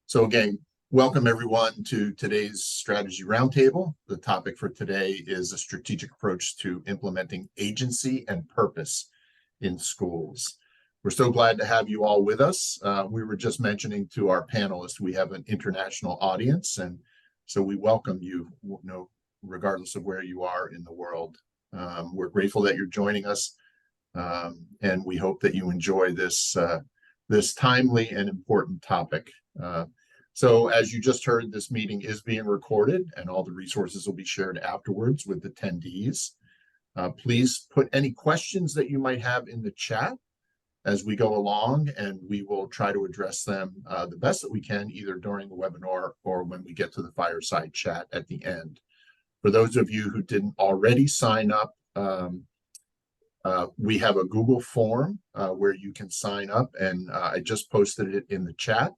So again, welcome everyone to today's strategy roundtable. The topic for today is a strategic approach to implementing agency and purpose in schools. We're so glad to have you all with us. We were just mentioning to our panelists, we have an international audience, and so we welcome you, regardless of where you are in the world. We're grateful that you're joining us, and we hope that you enjoy this timely and important topic. So as you just heard, this meeting is being recorded and all the resources will be shared afterwards with attendees. Please put any questions that you might have in the chat as we go along, and we will try to address them the best that we can, either during the webinar or when we get to the fireside chat at the end. For those of you who didn't already sign up, we have a Google form where you can sign up, and I just posted it in the chat.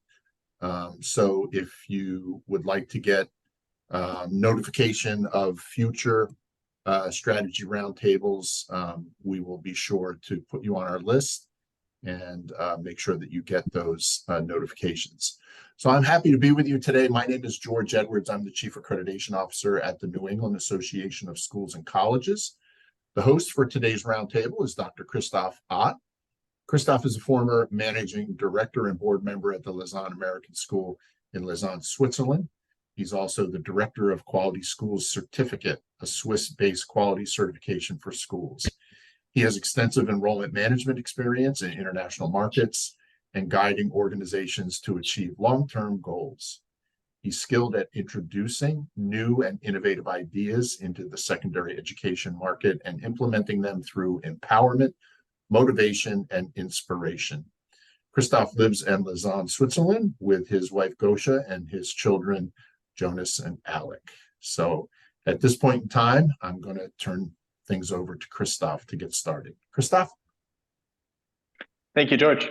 So if you would like to get notification of future strategy roundtables, we will be sure to put you on our list and make sure that you get those notifications. So I'm happy to be with you today. My name is George Edwards. I'm the Chief Accreditation Officer at the New England Association of Schools and Colleges. The host for today's roundtable is Dr. Christoph Ott. Christoph is a former managing director and board member at the Lausanne American School in Lausanne, Switzerland. He's also the Director of Quality Schools Certificate, a Swiss-based quality certification for schools. He has extensive enrollment management experience in international markets and guiding organizations to achieve long-term goals. He's skilled at introducing new and innovative ideas into the secondary education market and implementing them through empowerment, motivation, and inspiration. Christoph lives in Lausanne, Switzerland with his wife Gosha and his children Jonas and Alec. So at this point in time, I'm going to turn things over to Christoph to get started. Christoph? Thank you, George.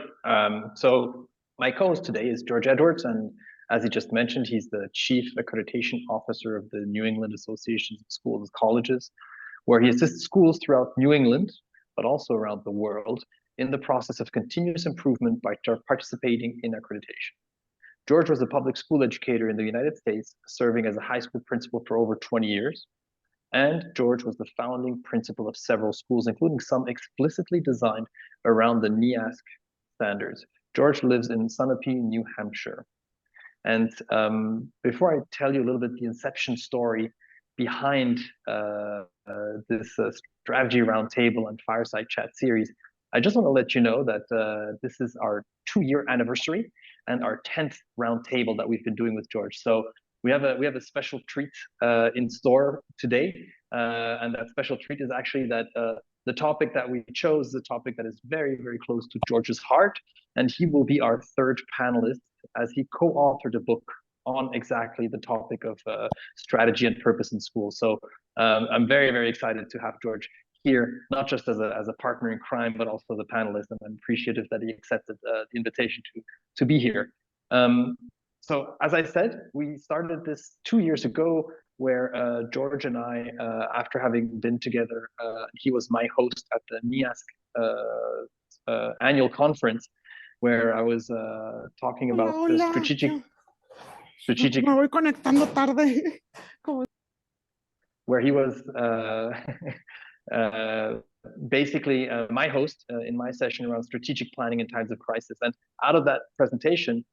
So my co-host today is George Edwards, and as he just mentioned, he's the Chief Accreditation Officer of the New England Association of Schools and Colleges, where he assists schools throughout New England, but also around the world, in the process of continuous improvement by participating in accreditation. George was a public school educator in the United States, serving as a high school principal for over 20 years. And George was the founding principal of several schools, including some explicitly designed around the NEASC standards. George lives in Sunapee, New Hampshire. And before I tell you a little bit the inception story behind this strategy roundtable and fireside chat series, I just want to let you know that this is our 2-year anniversary and our 10th roundtable that we've been doing with George. So we have a special treat in store today, and that special treat is actually that the topic that we chose is a topic that is very, very close to George's heart, and he will be our third panelist as he co-authored a book on exactly the topic of strategy and purpose in schools. So I'm very, very excited to have George here, not just as a partner in crime, but also as a panelist, and I'm appreciative that he accepted the invitation to be here. So as I said, we started this 2 years ago, where George and I, after having been together, he was my host at the NEASC annual conference, where I was talking about the strategic. Me voy conectando tarde. Where he was basically my host in my session around strategic planning in times of crisis. And out of that presentation,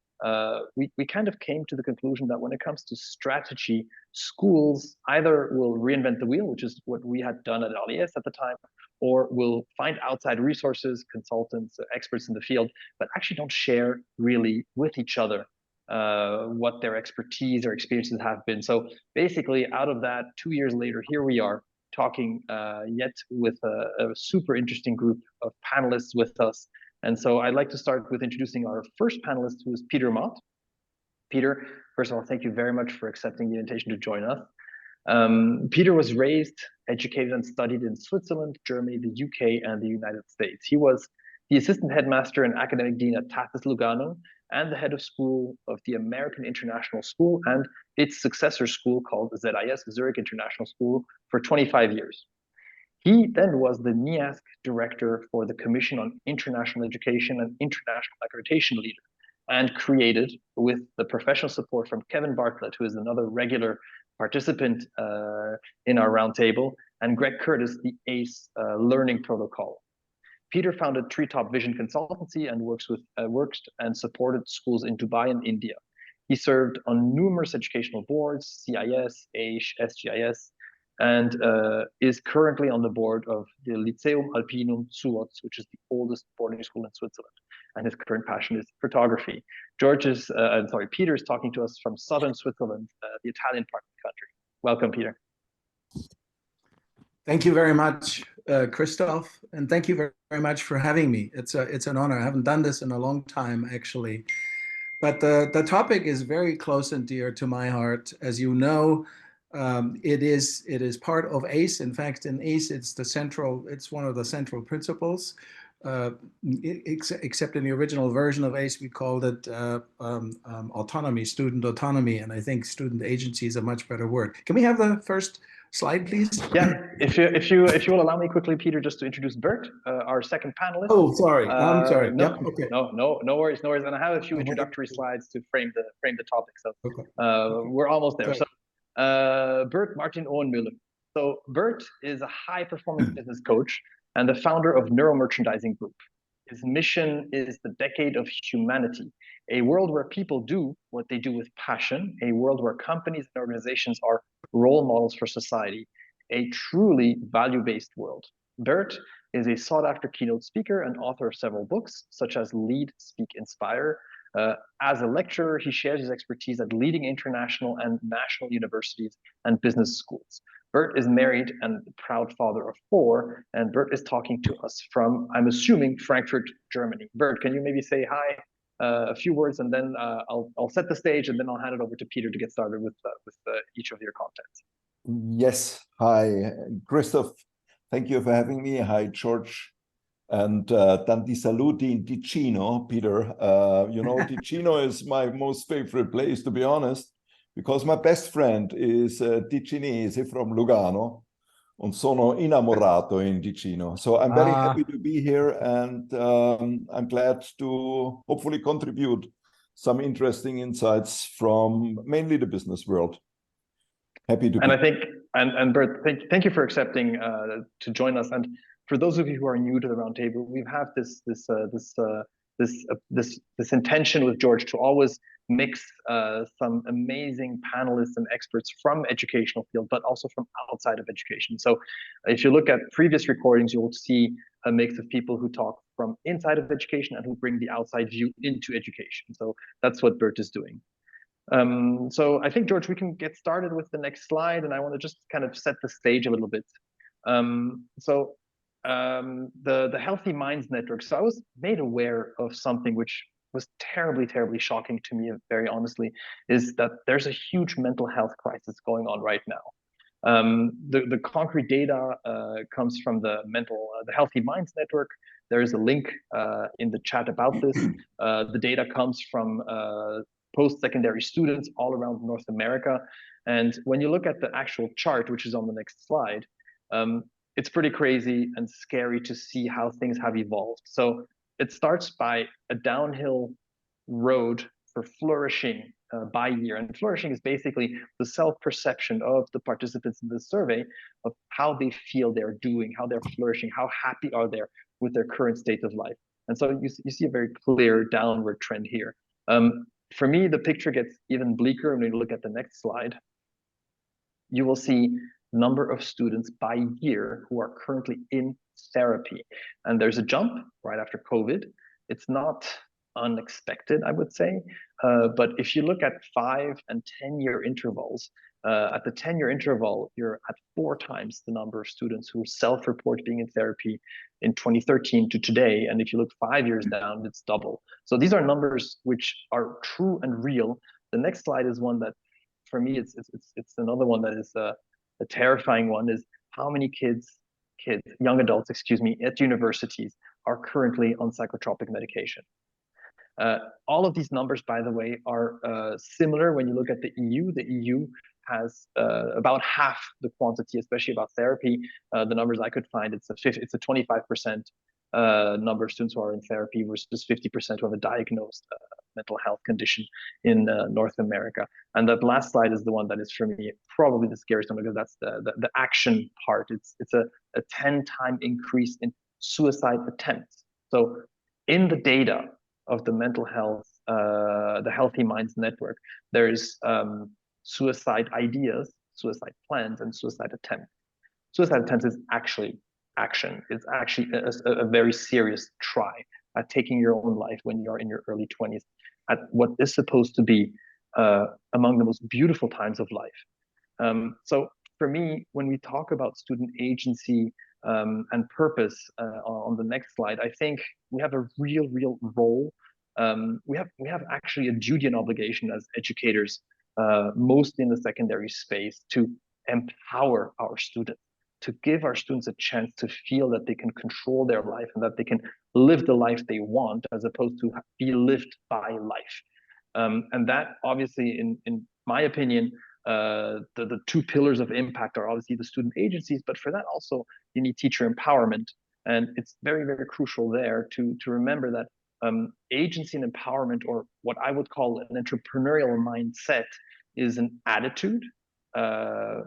we kind of came to the conclusion that when it comes to strategy, schools either will reinvent the wheel, which is what we had done at LES at the time, or will find outside resources, consultants, experts in the field, but actually don't share really with each other what their expertise or experiences have been. So basically, out of that, 2 years later, here we are talking yet with a super interesting group of panelists with us. And so I'd like to start with introducing our first panelist, who is Peter MOTT. Peter, first of all, thank you very much for accepting the invitation to join us. Peter was raised, educated, and studied in Switzerland, Germany, the UK, and the United States. He was the assistant headmaster and academic dean at TAFES Lugano, and the head of school of the American International School and its successor school called ZIS, Zurich International School, for 25 years. He then was the NEASC director for the Commission on International Education and International Accreditation leader. and created with the professional support from Kevin Bartlett, who is another regular participant in our roundtable, and Greg Curtis, the ACE learning protocol. Peter founded TreeTopVision consultancy and works and supported schools in Dubai and India. He served on numerous educational boards, CIS, AISH, SGIS, and is currently on the board of the Lyceum Alpinum Suoz, which is the oldest boarding school in Switzerland. And his current passion is photography. Peter is talking to us from southern Switzerland, the Italian part of the country. Welcome, Peter. Thank you very much, Christoph, and thank you very much for having me. It's an honor. I haven't done this in a long time, actually. But the topic is very close and dear to my heart. As you know, it is part of ACE. In fact, in ACE, it's one of the central principles. Except in the original version of ACE, we called it autonomy, student autonomy, and I think student agency is a much better word. Can we have the first slide, please? Yeah, if you will allow me quickly, Peter, just to introduce Bert, our second panelist. Oh, sorry. I'm sorry. No, yep. Okay. No worries. And I have a few introductory slides to frame the topic. So okay. We're almost there. Great. So Bert Martin OHNEMÜLLER. So Bert is a high-performance business coach and the founder of Neuromerchandising Group. His mission is the decade of humanity, a world where people do what they do with passion, a world where companies and organizations are role models for society, a truly value-based world. Bert is a sought-after keynote speaker and author of several books, such as Lead, Speak, Inspire. As a lecturer, he shares his expertise at leading international and national universities and business schools. Bert is married and the proud father of 4, and Bert is talking to us from, I'm assuming, Frankfurt, Germany. Bert, can you maybe say hi, a few words, and then I'll set the stage, and then I'll hand it over to Peter to get started with each of your contents. Yes, hi, Christoph. Thank you for having me. Hi, George. And tanti saluti in Ticino, Peter. You know, Ticino is my most favorite place, to be honest, because my best friend is Ticinese from Lugano, and sono innamorato in Ticino. So I'm very happy to be here, and I'm glad to hopefully contribute some interesting insights from mainly the business world. Happy to. And I think, and Bert, thank you for accepting to join us. And for those of you who are new to the roundtable, we have this intention with George to always mix some amazing panelists and experts from educational field, but also from outside of education. So if you look at previous recordings, you will see a mix of people who talk from inside of education and who bring the outside view into education. So that's what Bert is doing. So I think, George, we can get started with the next slide, and I want to just kind of set the stage a little bit. The Healthy Minds Network. So I was made aware of something which was terribly, terribly shocking to me, very honestly, is that there's a huge mental health crisis going on right now. The concrete data comes from the Healthy Minds Network. There is a link in the chat about this. The data comes from post-secondary students all around North America. And when you look at the actual chart, which is on the next slide, it's pretty crazy and scary to see how things have evolved. So it starts by a downhill road for flourishing by year. And flourishing is basically the self-perception of the participants in this survey of how they feel they're doing, how they're flourishing, how happy are they with their current state of life. And so you see a very clear downward trend here. For me, the picture gets even bleaker when you look at the next slide. You will see number of students by year who are currently in therapy. And there's a jump right after COVID. It's not unexpected, I would say. But if you look at 5 and 10-year intervals, at the 10-year interval, you're at 4 times the number of students who self-report being in therapy in 2013 to today. And if you look 5 years down, it's double. So these are numbers which are true and real. The next slide is one that, for me, it's another one that is a terrifying one, is how many young adults, at universities are currently on psychotropic medication. All of these numbers, by the way, are similar when you look at the EU. The EU has about half the quantity, especially about therapy. The numbers I could find, it's a 25% number of students who are in therapy versus 50% who have a diagnosed mental health condition in North America. And that last slide is the one that is for me probably the scariest one, because that's the action part. It's a 10-time increase in suicide attempts. So in the data of the mental health, the Healthy Minds Network, there's suicide ideas, suicide plans, and suicide attempts. Suicide attempts is actually action. It's actually a very serious try at taking your own life when you're in your early 20s, at what is supposed to be among the most beautiful times of life. So for me, when we talk about student agency and purpose on the next slide, I think we have a real role. We have actually a duty and obligation as educators, mostly in the secondary space, to empower our students, to give our students a chance to feel that they can control their life and that they can live the life they want, as opposed to be lived by life. And that obviously, in my opinion, the two pillars of impact are obviously the student agencies, but for that also you need teacher empowerment. And it's very crucial there to remember that agency and empowerment, or what I would call an entrepreneurial mindset, is an attitude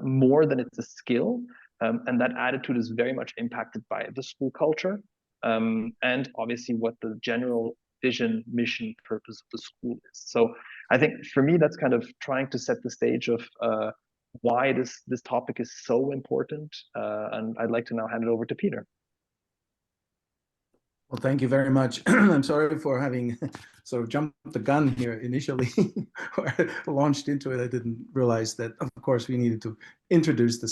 more than it's a skill. And that attitude is very much impacted by the school culture, and obviously what the general vision, mission, purpose of the school is. So I think for me, that's kind of trying to set the stage of why this topic is so important. And I'd like to now hand it over to Peter. Well, thank you very much. I'm sorry for having sort of jumped the gun here initially, or launched into it. I didn't realize that, of course, we needed to introduce the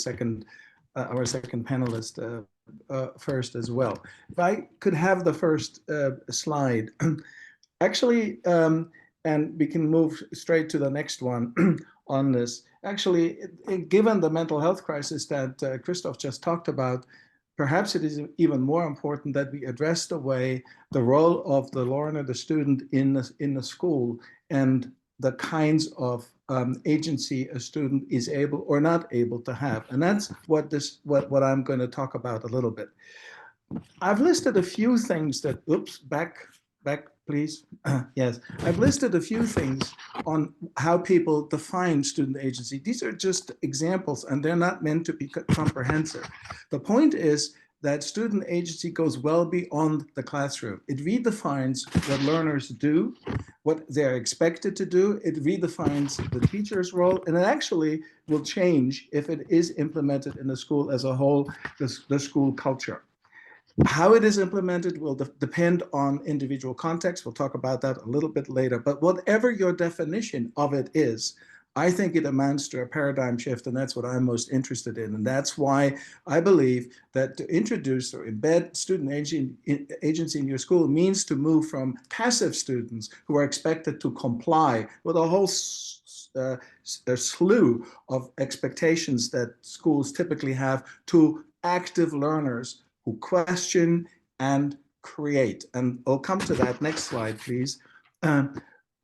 our second panelist first as well. If I could have the first slide, actually, and we can move straight to the next one on this. Actually, given the mental health crisis that Christoph just talked about, perhaps it is even more important that we address the role of the learner, the student in the school, and the kinds of agency a student is able or not able to have. And that's what I'm going to talk about a little bit. I've listed a few things that, oops, back, please. Yes, I've listed a few things on how people define student agency. These are just examples, and they're not meant to be comprehensive. The point is that student agency goes well beyond the classroom. It redefines what learners do, what they're expected to do. It redefines the teacher's role, and it actually will change if it is implemented in the school as a whole, the school culture. How it is implemented will depend on individual context. We'll talk about that a little bit later. But whatever your definition of it is, I think it amounts to a paradigm shift, and that's what I'm most interested in. And that's why I believe that to introduce or embed student agency in your school means to move from passive students who are expected to comply with a whole slew of expectations that schools typically have, to active learners who question and create. And I'll come to that next slide, please,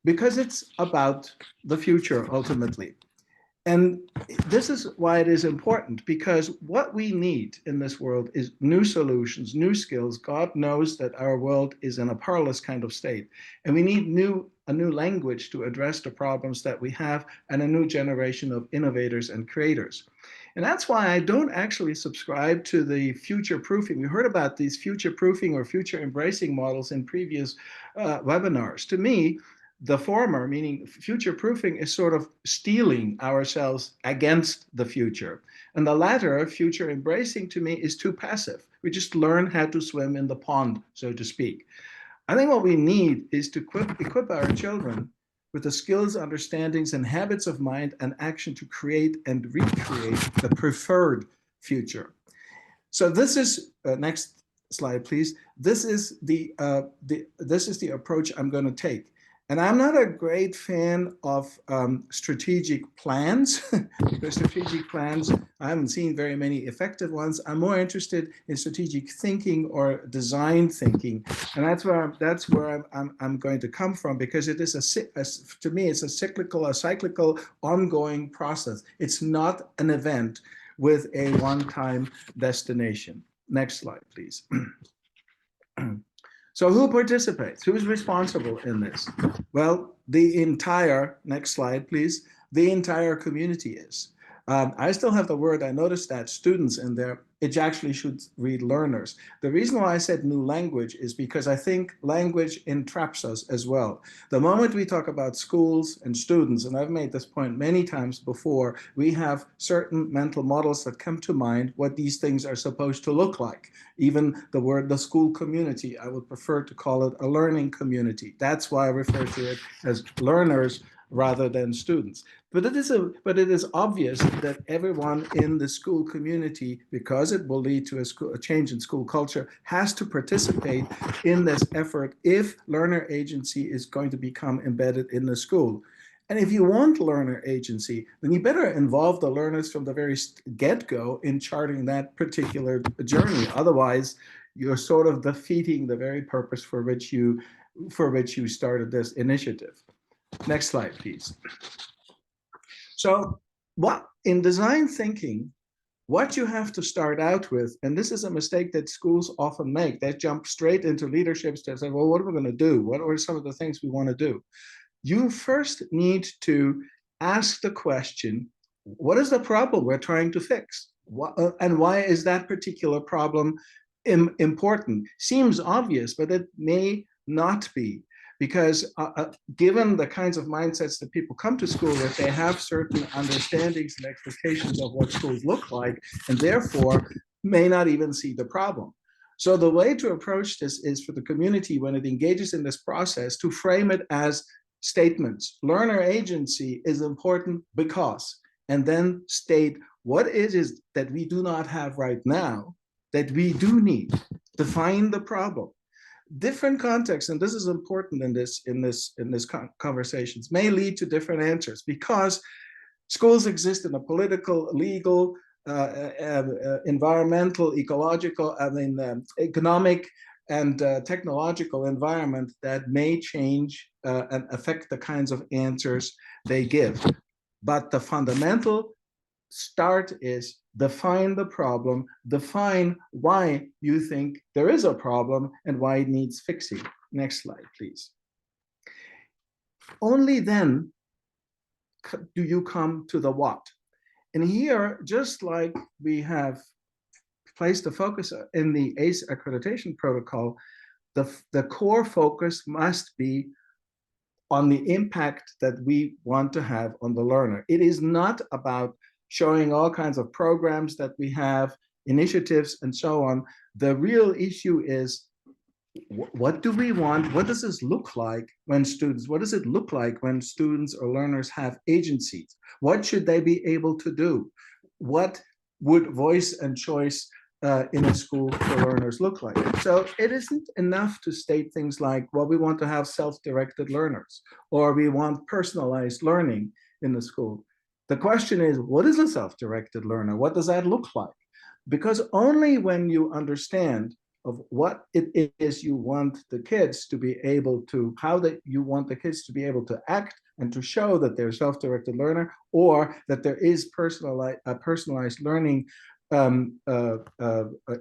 because it's about the future ultimately. And this is why it is important, because what we need in this world is new solutions, new skills. God knows that our world is in a perilous kind of state, and we need a new language to address the problems that we have, and a new generation of innovators and creators. And that's why I don't actually subscribe to the future proofing. We heard about these future proofing or future embracing models in previous webinars. To me, the former, meaning future proofing, is sort of steeling ourselves against the future. And the latter, future embracing, to me is too passive. We just learn how to swim in the pond, so to speak. I think what we need is to equip our children with the skills, understandings, and habits of mind and action to create and recreate the preferred future. So this is, next slide, please. This is the approach I'm going to take. And I'm not a great fan of strategic plans, because strategic plans, I haven't seen very many effective ones. I'm more interested in strategic thinking or design thinking. And that's where I'm going to come from, because it is to me, it's a cyclical, ongoing process. It's not an event with a one-time destination. Next slide, please. So who participates? Who's responsible in this? Well, the entire, next slide, please, the entire community is. I still have the word, I noticed that students in there, it actually should read learners. The reason why I said new language is because I think language entraps us as well. The moment we talk about schools and students, and I've made this point many times before, we have certain mental models that come to mind what these things are supposed to look like. Even the word, the school community, I would prefer to call it a learning community. That's why I refer to it as learners rather than students. But it is obvious that everyone in the school community, because it will lead to a change in school culture, has to participate in this effort if learner agency is going to become embedded in the school. And if you want learner agency, then you better involve the learners from the very get-go in charting that particular journey. Otherwise, you're sort of defeating the very purpose for which you started this initiative. Next slide, please. So what in design thinking, what you have to start out with, and this is a mistake that schools often make, they jump straight into leaderships to say, well, what are we going to do? What are some of the things we want to do? You first need to ask the question, what is the problem we're trying to fix? And why is that particular problem important? Seems obvious, but it may not be. Because given the kinds of mindsets that people come to school with, they have certain understandings and expectations of what schools look like, and therefore may not even see the problem. So the way to approach this is for the community, when it engages in this process, to frame it as statements. Learner agency is important because, and then state what it is that we do not have right now that we do need. Define the problem. Different contexts, and this is important in this conversations, may lead to different answers because schools exist in a political, legal, environmental, ecological, economic, and technological environment that may change and affect the kinds of answers they give. But the fundamental start is define the problem, define why you think there is a problem and why it needs fixing. Next slide, please. Only then do you come to the what. And here, just like we have placed the focus in the ACE accreditation protocol, the core focus must be on the impact that we want to have on the learner. It is not about showing all kinds of programs that we have, initiatives, and so on. The real issue is, what do we want? What does this look like when students, what does it look like when students or learners have agencies? What should they be able to do? What would voice and choice in a school for learners look like? So it isn't enough to state things like, well, we want to have self-directed learners, or we want personalized learning in the school. The question is, what is a self-directed learner? What does that look like? Because only when you understand of what it is you want the kids to be able to, how that you want the kids to be able to act and to show that they're self-directed learner, or that there is a personalized learning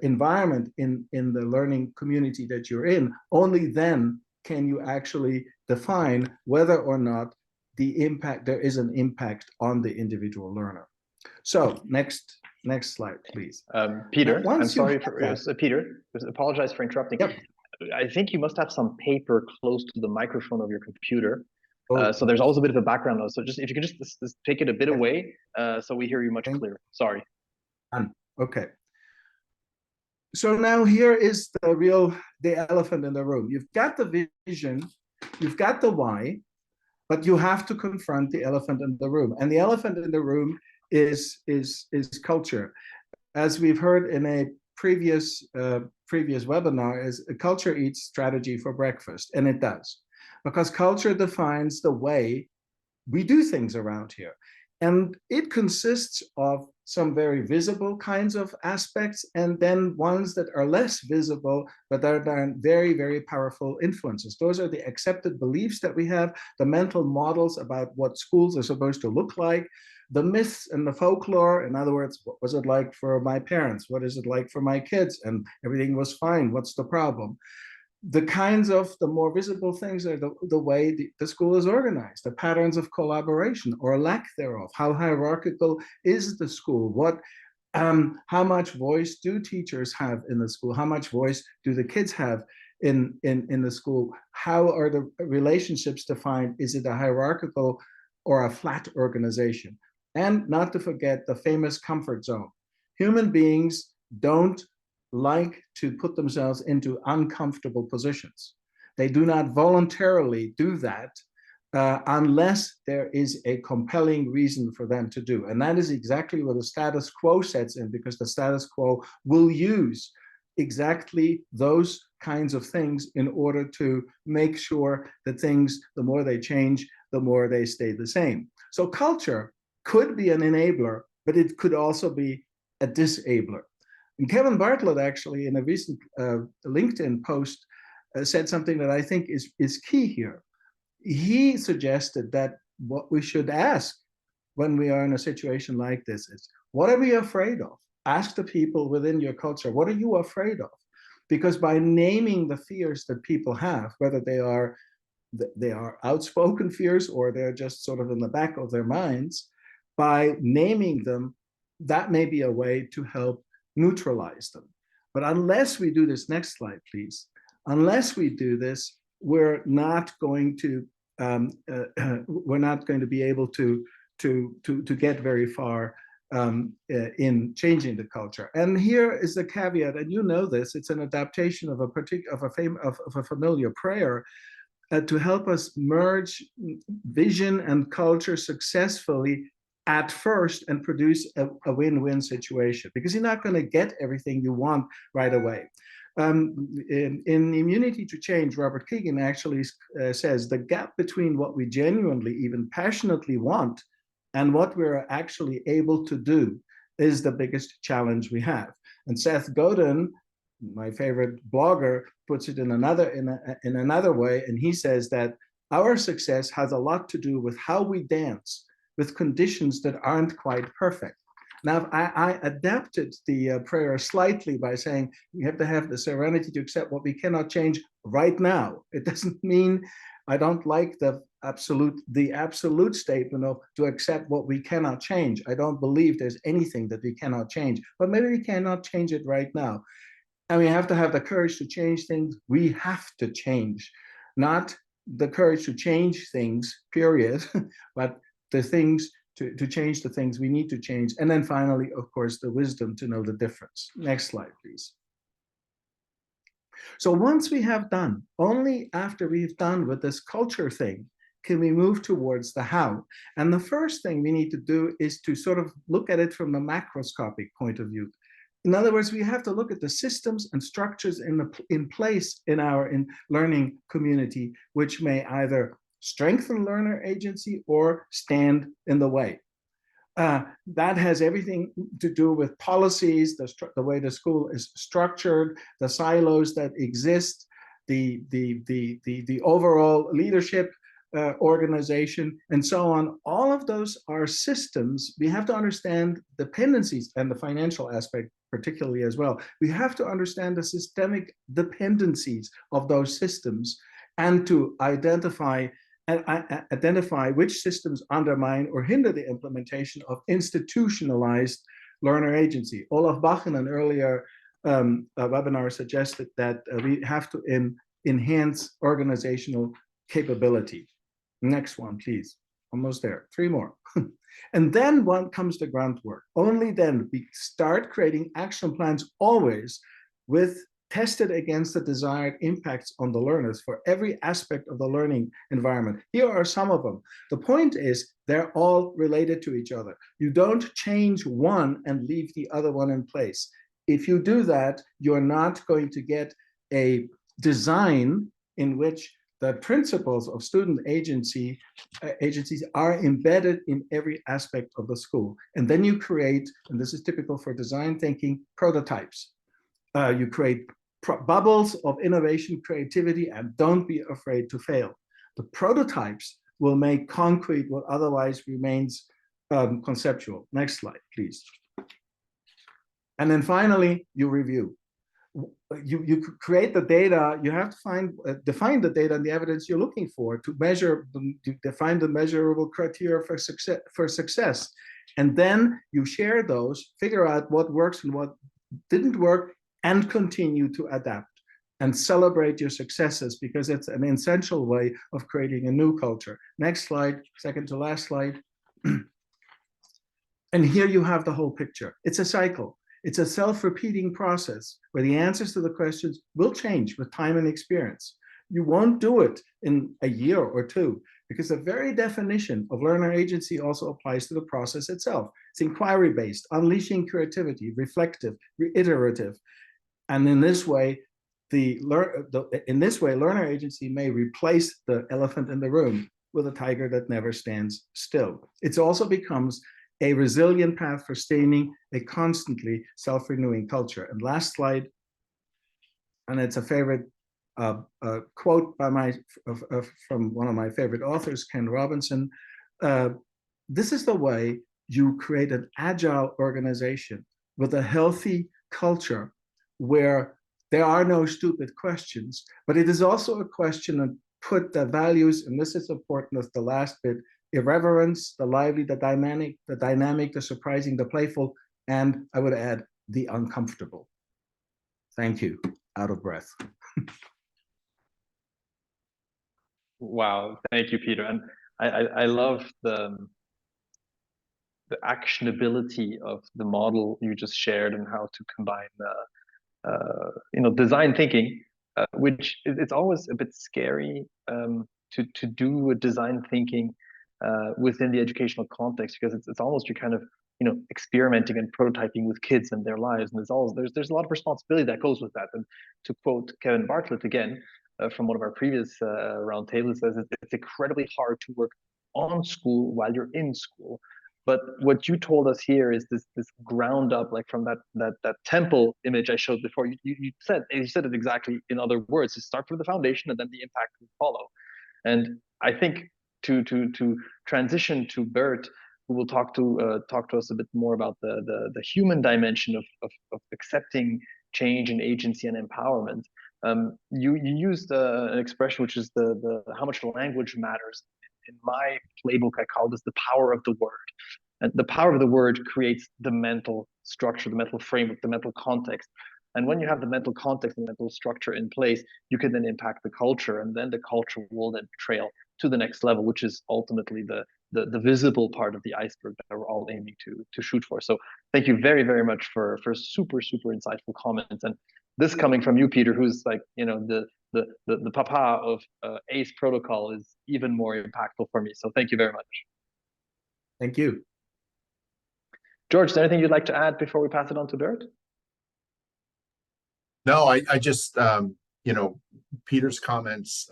environment in the learning community that you're in, only then can you actually define whether or not there is an impact on the individual learner. So next slide, please. Peter, I'm sorry for Peter. Apologize for interrupting. Yep. I think you must have some paper close to the microphone of your computer. Oh. So there's always a bit of a background noise. So just if you could just take it a bit away, so we hear you much clearer. Sorry. Okay. So now here is the elephant in the room. You've got the vision, you've got the why, but you have to confront the elephant in the room. And the elephant in the room is culture. As we've heard in a previous webinar, is culture eats strategy for breakfast, and it does. Because culture defines the way we do things around here. And it consists of some very visible kinds of aspects, and then ones that are less visible, but that are very, very powerful influences. Those are the accepted beliefs that we have, the mental models about what schools are supposed to look like, the myths and the folklore. In other words, what was it like for my parents? What is it like for my kids? And everything was fine. What's the problem? The kinds of the more visible things are the way the school is organized, the patterns of collaboration or lack thereof. How hierarchical is the school? How much voice do teachers have in the school? How much voice do the kids have in the school? How are the relationships defined? Is it a hierarchical or a flat organization? And not to forget the famous comfort zone. Human beings don't like to put themselves into uncomfortable positions. They do not voluntarily do that unless there is a compelling reason for them to do. And that is exactly where the status quo sets in, because the status quo will use exactly those kinds of things in order to make sure that things, the more they change, the more they stay the same. So culture could be an enabler, but it could also be a disabler. And Kevin Bartlett, actually, in a recent LinkedIn post, said something that I think is key here. He suggested that what we should ask when we are in a situation like this is, what are we afraid of? Ask the people within your culture, what are you afraid of? Because by naming the fears that people have, whether they are outspoken fears or they're just sort of in the back of their minds, by naming them, that may be a way to help neutralize them. But unless we do this, next slide, please. Unless we do this, we're not going to be able to get very far in changing the culture. And here is the caveat, and you know this. It's an adaptation of a familiar prayer to help us merge vision and culture successfully at first and produce a win-win situation, because you're not going to get everything you want right away. In Immunity to Change, Robert Keegan actually says the gap between what we genuinely, even passionately want and what we're actually able to do is the biggest challenge we have. And Seth Godin, my favorite blogger, puts it in another way, and he says that our success has a lot to do with how we dance with conditions that aren't quite perfect. Now, I adapted the prayer slightly by saying we have to have the serenity to accept what we cannot change right now. It doesn't mean I don't like the absolute statement of to accept what we cannot change. I don't believe there's anything that we cannot change, but maybe we cannot change it right now. And we have to have the courage to change things we have to change, not the courage to change things, period, but the things to change the things we need to change. And then finally, of course, the wisdom to know the difference. Next slide, please. So once we have done, only after we've done with this culture thing, can we move towards the how. And the first thing we need to do is to sort of look at it from the macroscopic point of view. In other words, we have to look at the systems and structures in place in our learning community, which may either strengthen learner agency or stand in the way. That has everything to do with policies, the way the school is structured, the silos that exist, the overall leadership organization, and so on. All of those are systems. We have to understand dependencies and the financial aspect particularly as well. We have to understand the systemic dependencies of those systems and to identify which systems undermine or hinder the implementation of institutionalized learner agency. Olaf Bach in an earlier webinar suggested that we have to enhance organizational capability. Next one, please. Almost there. 3 more. And then one comes to groundwork. Only then we start creating action plans, always with tested against the desired impacts on the learners for every aspect of the learning environment. Here are some of them. The point is they're all related to each other. You don't change one and leave the other one in place. If you do that, you're not going to get a design in which the principles of student agencies are embedded in every aspect of the school. And then you create, and this is typical for design thinking, prototypes. You create bubbles of innovation, creativity, and don't be afraid to fail. The prototypes will make concrete what otherwise remains conceptual. Next slide, please. And then finally, you review. you create the data. You have to define the data and the evidence you're looking for to measure, to define the measurable criteria for success. And then you share those, figure out what works and what didn't work, and continue to adapt and celebrate your successes, because it's an essential way of creating a new culture. Next slide, second to last slide. And here you have the whole picture. It's a cycle. It's a self-repeating process where the answers to the questions will change with time and experience. You won't do it in a year or two, because the very definition of learner agency also applies to the process itself. It's inquiry-based, unleashing creativity, reflective, reiterative. And in this way, learner agency may replace the elephant in the room with a tiger that never stands still. It also becomes a resilient path for sustaining a constantly self-renewing culture. And last slide, and it's a favorite quote by from one of my favorite authors, Ken Robinson. This is the way you create an agile organization with a healthy culture where there are no stupid questions, but it is also a question of put the values, and this is important as the last bit, irreverence, the lively, the dynamic, the surprising, the playful, and I would add the uncomfortable. Thank you. Out of breath. Wow, thank you, Peter. And I love the actionability of the model you just shared and how to combine design thinking, which it's always a bit scary to do a design thinking within the educational context, because it's almost you're kind of experimenting and prototyping with kids and their lives, and there's a lot of responsibility that goes with that. And to quote Kevin Bartlett again from one of our previous roundtables, says it's incredibly hard to work on school while you're in school. But what you told us here is this ground up, like from that temple image I showed before. You said it exactly in other words. You start from the foundation, and then the impact will follow. And I think to transition to Bert, who will talk to us a bit more about the human dimension of accepting change and agency and empowerment. You used an expression which is the how much language matters. In my playbook, I call this the power of the word. And the power of the word creates the mental structure, the mental framework, the mental context. And when you have the mental context and mental structure in place, you can then impact the culture, and then the culture will then trail to the next level, which is ultimately the visible part of the iceberg that we're all aiming to shoot for. So thank you very, very much for super, super insightful comments. And this coming from you, Peter, who's like, the papa of ACE protocol, is even more impactful for me. So thank you very much. Thank you. George, is there anything you'd like to add before we pass it on to Bert? No, I just, Peter's comments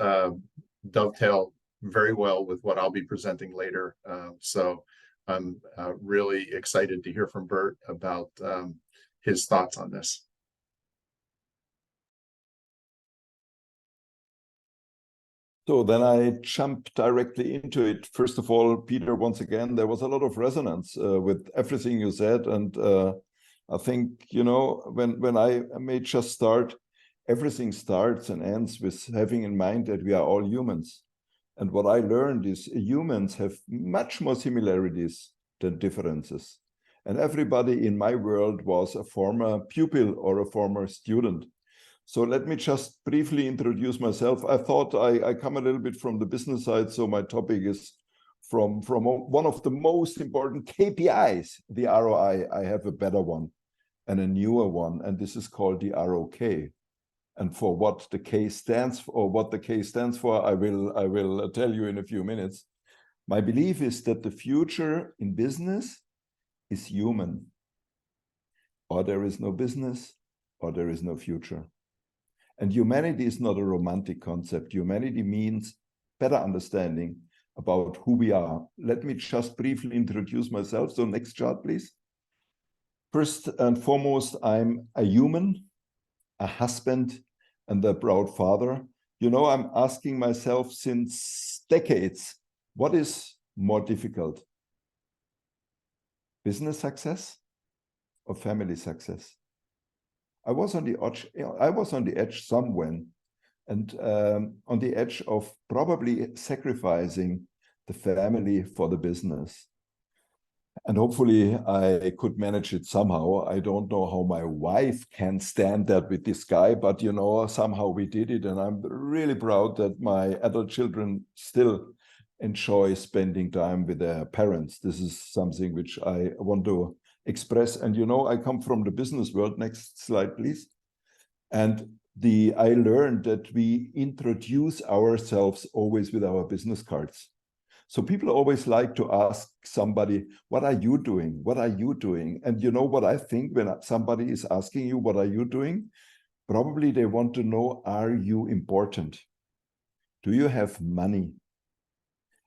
dovetail very well with what I'll be presenting later. So I'm really excited to hear from Bert about his thoughts on this. So then I jump directly into it. First of all, Peter, once again, there was a lot of resonance with everything you said. And I think, when I may just start, everything starts and ends with having in mind that we are all humans. And what I learned is humans have much more similarities than differences. And everybody in my world was a former pupil or a former student. So let me just briefly introduce myself. I thought I come a little bit from the business side, so my topic is from one of the most important KPIs, the ROI. I have a better one and a newer one, and this is called the ROK. And for what the K stands for, or what the K stands for, I will tell you in a few minutes. My belief is that the future in business is human. Or there is no business, or there is no future. And humanity is not a romantic concept. Humanity means better understanding about who we are. Let me just briefly introduce myself. So next chart, please. First and foremost, I'm a human, a husband, and a proud father. I'm asking myself since decades, what is more difficult? Business success or family success? I was on the edge somewhere, and on the edge of probably sacrificing the family for the business. And hopefully I could manage it somehow. I don't know how my wife can stand that with this guy, but you know, somehow we did it. And I'm really proud that my adult children still enjoy spending time with their parents. This is something which I want to express. And you know, I come from the business world. Next slide, please. And I learned that we introduce ourselves always with our business cards. So people always like to ask somebody, what are you doing? What are you doing? And you know what I think when somebody is asking you, what are you doing? Probably they want to know, are you important? Do you have money?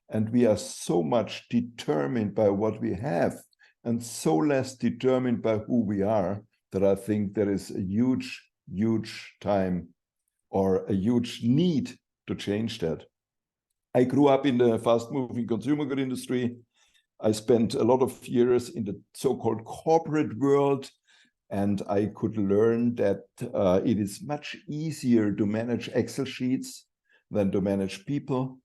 And we are so much determined by what we have and so less determined by who we are that I think there is a huge time or a huge need to change that. I grew up in the fast-moving consumer good industry. I spent a lot of years in the so-called corporate world, and I could learn that it is much easier to manage Excel sheets than to manage people.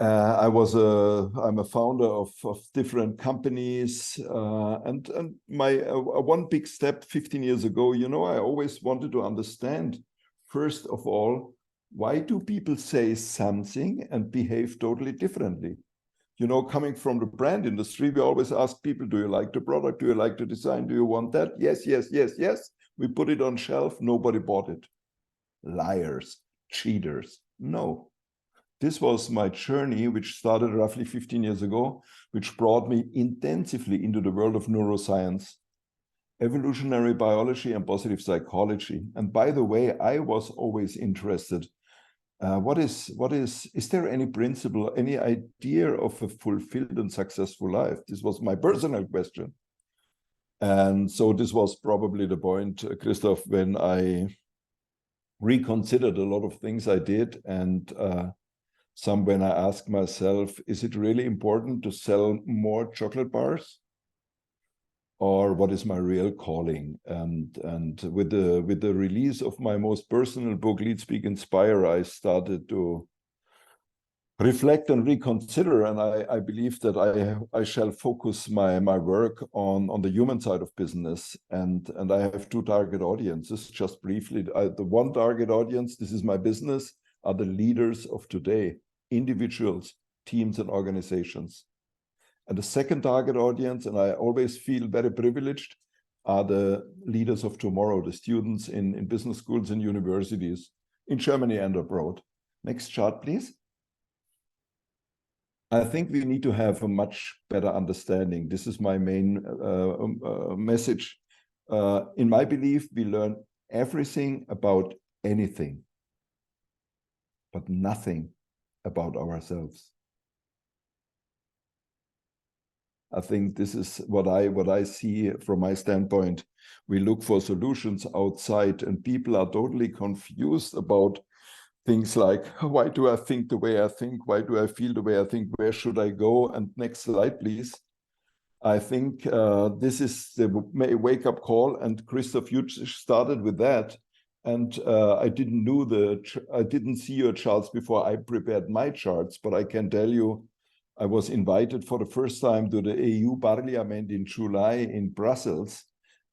I'm a founder of different companies, and my one big step 15 years ago, you know, I always wanted to understand, first of all, why do people say something and behave totally differently? You know, coming from the brand industry, we always ask people, do you like the product? Do you like the design? Do you want that? Yes, yes, yes, yes. We put it on shelf. Nobody bought it. Liars, cheaters. No. This was my journey, which started roughly 15 years ago, which brought me intensively into the world of neuroscience, evolutionary biology, and positive psychology. And by the way, I was always interested. Is there any principle, any idea of a fulfilled and successful life? This was my personal question. And so this was probably the point, Christoph, when I reconsidered a lot of things I did. And when I asked myself, is it really important to sell more chocolate bars? Or what is my real calling? And with the release of my most personal book, Lead, Speak, Inspire, I started to reflect and reconsider. And I believe that I shall focus my work on the human side of business. And I have two target audiences, just briefly. The one target audience, this is my business, are the leaders of today, individuals, teams, and organizations. And the second target audience, and I always feel very privileged, are the leaders of tomorrow, the students in business schools and universities in Germany and abroad. Next chart, please. I think we need to have a much better understanding. This is my main message. In my belief, we learn everything about anything, but nothing about ourselves. I think this is what I see from my standpoint. We look for solutions outside, and people are totally confused about things like, why do I think the way I think? Why do I feel the way I think? Where should I go? And next slide, please. I think this is the wake-up call, and Christoph, you started with that. And I didn't see your charts before I prepared my charts, but I can tell you, I was invited for the first time to the EU Parliament in July in Brussels,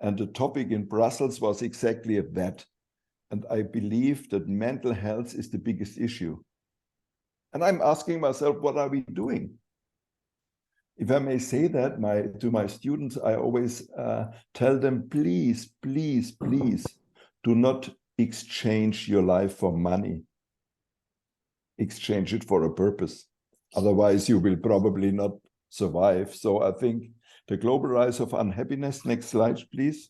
and the topic in Brussels was exactly that. And I believe that mental health is the biggest issue. And I'm asking myself, what are we doing? If I may say that to my students, I always tell them, please, please, please, do not exchange your life for money. Exchange it for a purpose. Otherwise, you will probably not survive. So I think the global rise of unhappiness, next slide, please,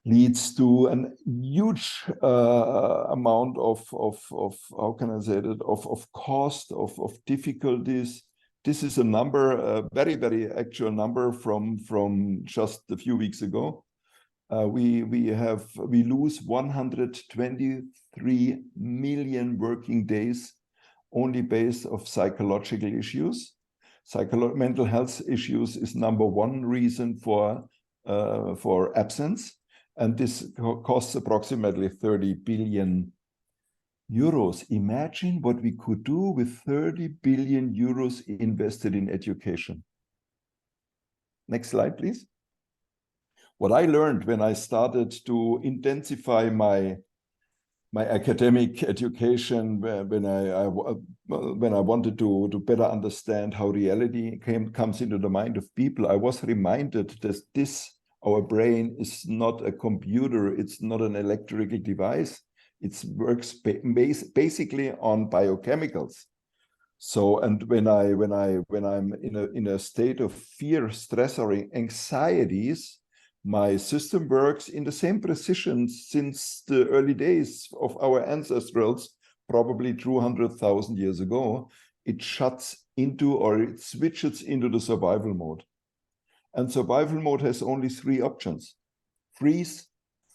leads to a huge amount of how can I say that, of cost, of difficulties. This is a number, a very, very actual number from just a few weeks ago. We lose 123 million working days only based of psychological issues. Mental health issues is number one reason for absence. And this costs approximately 30 billion euros. Imagine what we could do with 30 billion euros invested in education. Next slide, please. What I learned when I started to intensify my academic education, when I wanted to better understand how reality comes into the mind of people, I was reminded that our brain is not a computer, it's not an electrical device. It works basically on biochemicals. So, and when I'm in a state of fear, stress, or anxieties, my system works in the same precision since the early days of our ancestrals, probably 200,000 years ago. It shuts into, or it switches into, the survival mode. And survival mode has only 3 options: freeze,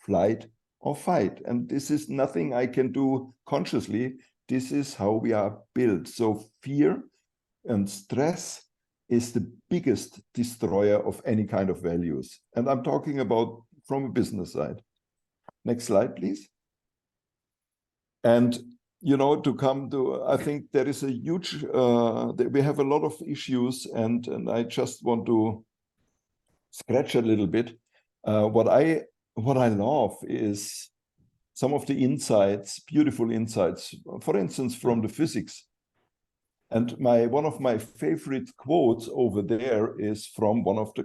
flight, or fight. And this is nothing I can do consciously. This is how we are built. So fear and stress is the biggest destroyer of any kind of values. And I'm talking about from a business side. Next slide, please. And, you know, to come to, I think there is a huge, we have a lot of issues, and I just want to scratch a little bit. What I love is some of the insights, beautiful insights, for instance, from the physics. And one of my favorite quotes over there is from one of the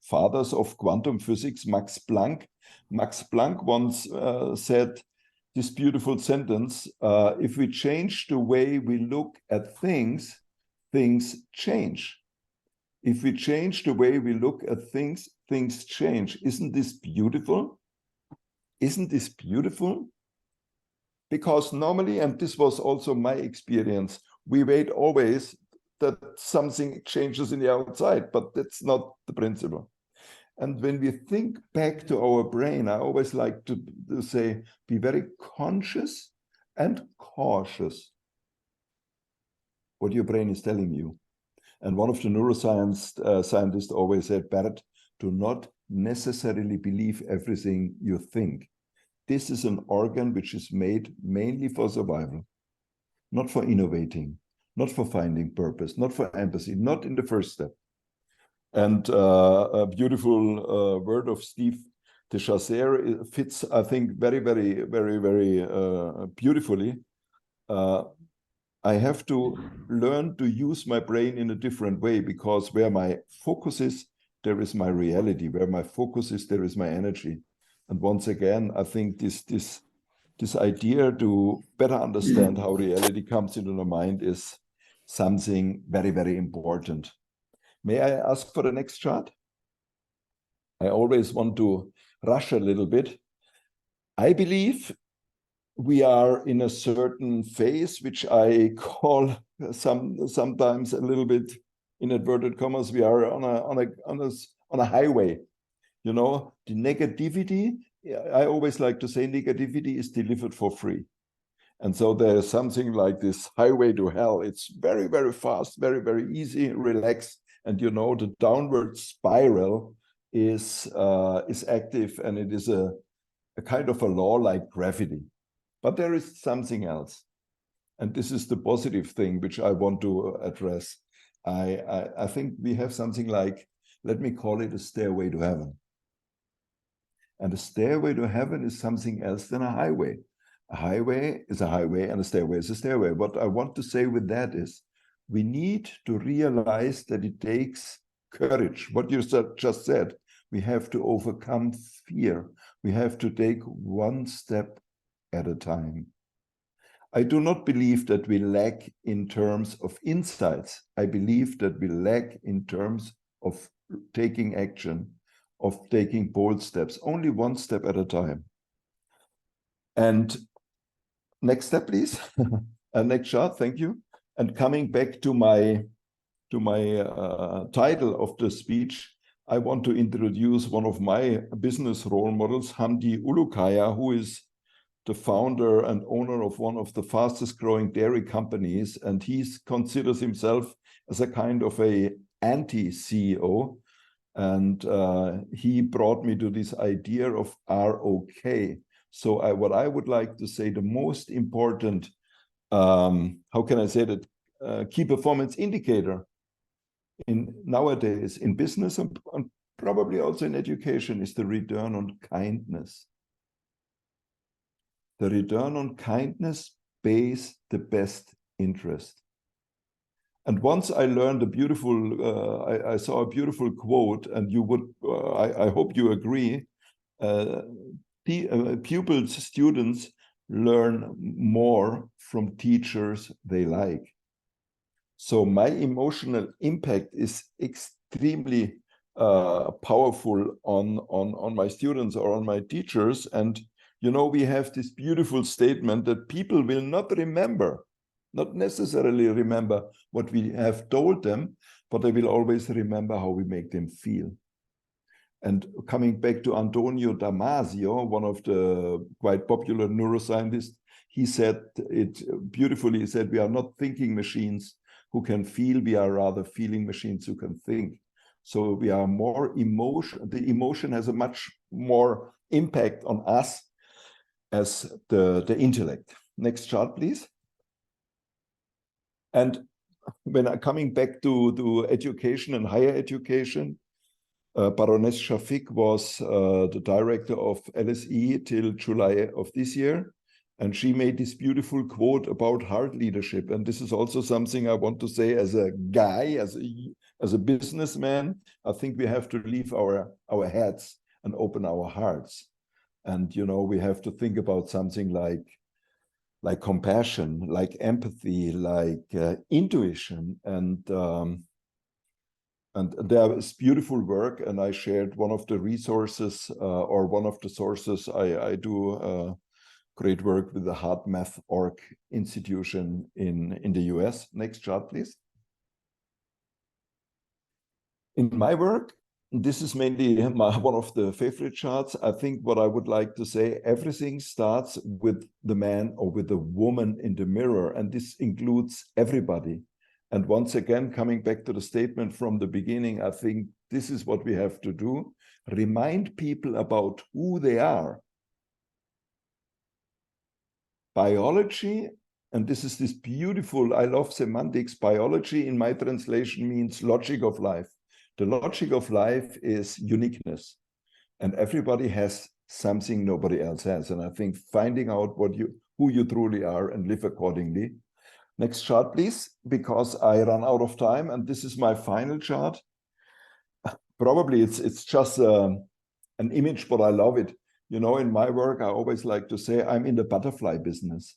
fathers of quantum physics, Max Planck. Max Planck once said this beautiful sentence: if we change the way we look at things, things change. If we change the way we look at things, things change. Isn't this beautiful? Isn't this beautiful? Because normally, and this was also my experience, we wait always that something changes in the outside, but that's not the principle. And when we think back to our brain, I always like to say, be very conscious and cautious what your brain is telling you. And one of the neuroscience scientists always said, Bert, do not necessarily believe everything you think. This is an organ which is made mainly for survival, not for innovating, not for finding purpose, not for empathy, not in the first step. And a beautiful word of Steve de Chasser fits, I think, very, very, very, very beautifully. I have to learn to use my brain in a different way, because where my focus is, there is my reality. Where my focus is, there is my energy. And once again, I think this idea to better understand how reality comes into the mind is something very, very important. May I ask for the next chart? I always want to rush a little bit. I believe we are in a certain phase, which I call sometimes a little bit in inverted commas, we are on a highway. You know, the negativity, I always like to say negativity is delivered for free. And so there's something like this highway to hell. It's very, very fast, very, very easy, relaxed. And you know, the downward spiral is active, and it is a kind of a law like gravity. But there is something else. And this is the positive thing which I want to address. I think we have something like, let me call it a stairway to heaven. And a stairway to heaven is something else than a highway. A highway is a highway, and a stairway is a stairway. What I want to say with that is, we need to realize that it takes courage. What you just said, we have to overcome fear. We have to take one step at a time. I do not believe that we lack in terms of insights. I believe that we lack in terms of taking action, of taking bold steps, only one step at a time. And next step, please. Next chart, thank you. And coming back to my title of the speech, I want to introduce one of my business role models, Hamdi Ulukaya, who is the founder and owner of one of the fastest growing dairy companies. And he considers himself as a kind of a anti-CEO, And he brought me to this idea of ROK. So what I would like to say, the most important, how can I say that, key performance indicator in nowadays in business and probably also in education is the return on kindness. The return on kindness pays the best interest. And once I learned a beautiful, I saw a beautiful quote, and you would, I hope you agree, pupils, students learn more from teachers they like. So my emotional impact is extremely powerful on my students or on my teachers. And, you know, we have this beautiful statement that people will not remember, not necessarily remember what we have told them, but they will always remember how we make them feel. And coming back to Antonio Damasio, one of the quite popular neuroscientists, he said it beautifully. He said, we are not thinking machines who can feel, we are rather feeling machines who can think. So we are more emotion, the emotion has a much more impact on us as the intellect. Next chart, please. And when I'm coming back to education and higher education, Baroness Shafik was the director of LSE till July of this year. And she made this beautiful quote about heart leadership. And this is also something I want to say as a guy, as a businessman. I think we have to leave our heads and open our hearts. And, you know, we have to think about something like compassion, like empathy, like intuition. And there is beautiful work. And I shared one of the resources or one of the sources. I do great work with the HeartMath.org institution in the US. Next chart, please. In my work, this is mainly one of the favorite charts. I think what I would like to say, everything starts with the man or with the woman in the mirror, and this includes everybody. And once again, coming back to the statement from the beginning, I think this is what we have to do. Remind people about who they are. Biology, and this is this beautiful, I love semantics, biology in my translation means logic of life. The logic of life is uniqueness. And everybody has something nobody else has. And I think finding out who you truly are and live accordingly. Next chart, please, because I run out of time. And this is my final chart. Probably it's just an image, but I love it. You know, in my work, I always like to say I'm in the butterfly business.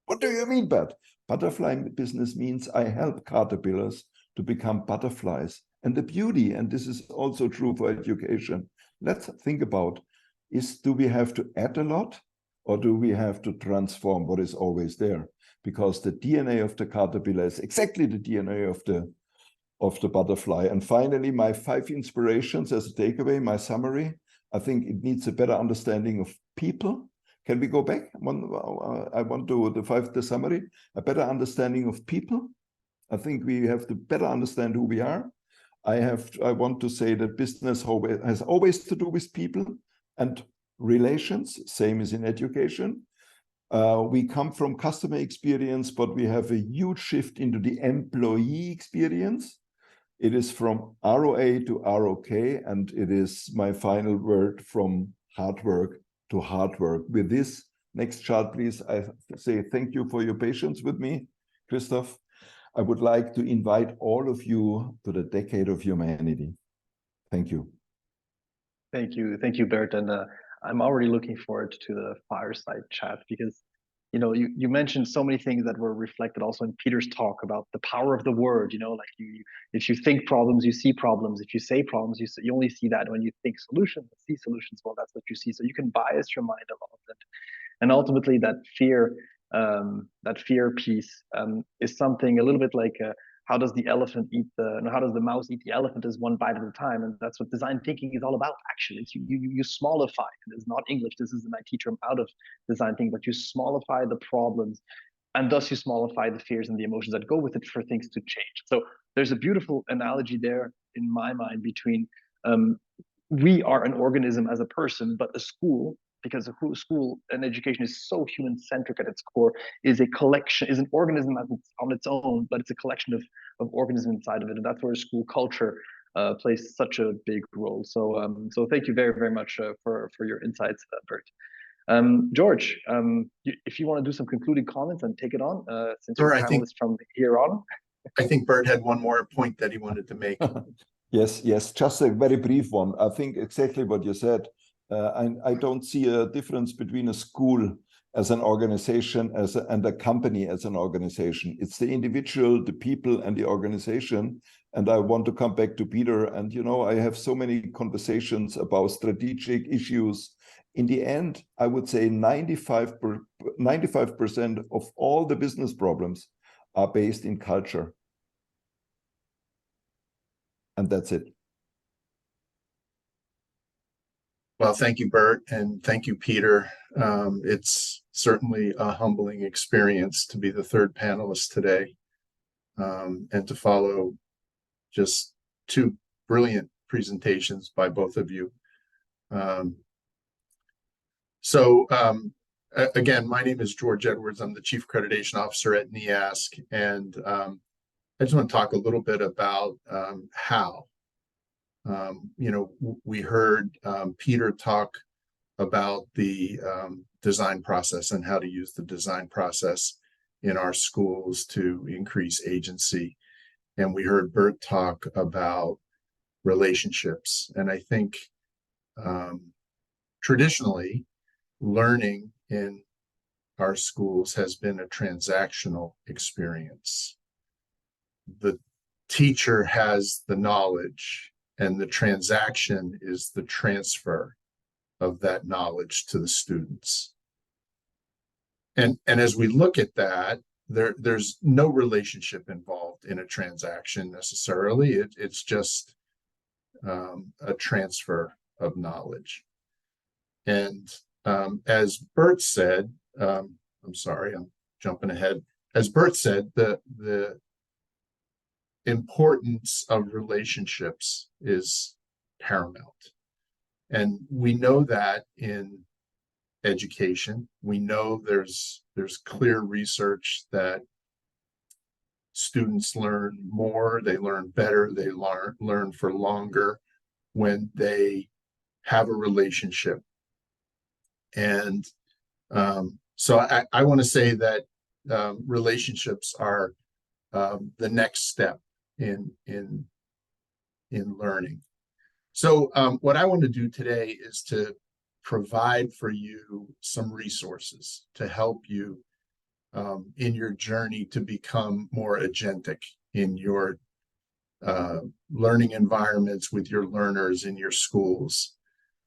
What do you mean, Bert? Butterfly business means I help caterpillars to become butterflies. And the beauty, and this is also true for education, let's think about, do we have to add a lot or do we have to transform what is always there? Because the DNA of the caterpillar is exactly the DNA of the butterfly. And finally, my 5 inspirations as a takeaway, my summary. I think it needs a better understanding of people. Can we go back? I want to the summary. A better understanding of people. I think we have to better understand who we are. I want to say that business has always to do with people and relations, same as in education. We come from customer experience, but we have a huge shift into the employee experience. It is from ROA to ROK, and it is my final word from hard work to hard work. With this, next chart, please. I say thank you for your patience with me, Christoph. I would like to invite all of you to the Decade of Humanity. Thank you. Thank you, Bert. And I'm already looking forward to the fireside chat because, you know, you mentioned so many things that were reflected also in Peter's talk about the power of the word. You know, like if you think problems, you see problems. If you say problems, you only see that when you think solutions, see solutions. Well, that's what you see. So you can bias your mind a lot, and ultimately that fear piece is something a little bit like how does the mouse eat the elephant is one bite at a time, and that's what design thinking is all about. Actually, it's you smallify. It is not English. This is an IT term out of design thinking, but you smallify the problems, and thus you smallify the fears and the emotions that go with it for things to change. So there's a beautiful analogy there in my mind between We are an organism as a person, but a school, because a school and education is so human-centric at its core, is a collection, is an organism on its own, but it's a collection of organisms inside of it, and that's where school culture plays such a big role. So, so thank you very, very much for your insights, Bert. George, if you want to do some concluding comments and take it on, since you're a panelist from here on. I think Bert had one more point that he wanted to make. Yes, just a very brief one. I think exactly what you said. I don't see a difference between a school as an organization and a company as an organization. It's the individual, the people, and the organization. And I want to come back to Peter. And, you know, I have so many conversations about strategic issues. In the end, I would say 95% of all the business problems are based in culture. And that's it. Well, thank you, Bert, and thank you, Peter. It's certainly a humbling experience to be the third panelist today, and to follow just two brilliant presentations by both of you. Again, my name is George Edwards. I'm the Chief Accreditation Officer at NEASC, and I just want to talk a little bit about how. You know, we heard Peter talk about the design process and how to use the design process in our schools to increase agency. And we heard Bert talk about relationships. And I think traditionally, learning in our schools has been a transactional experience. The teacher has the knowledge, and the transaction is the transfer of that knowledge to the students. And as we look at that, there's no relationship involved in a transaction necessarily. It's just a transfer of knowledge. And as Bert said, I'm sorry, I'm jumping ahead. As Bert said, the importance of relationships is paramount. And we know that in education. We know there's clear research that students learn more, they learn better, they learn for longer when they have a relationship. And so I want to say that relationships are the next step in learning. So what I want to do today is to provide for you some resources to help you in your journey to become more agentic in your learning environments with your learners in your schools.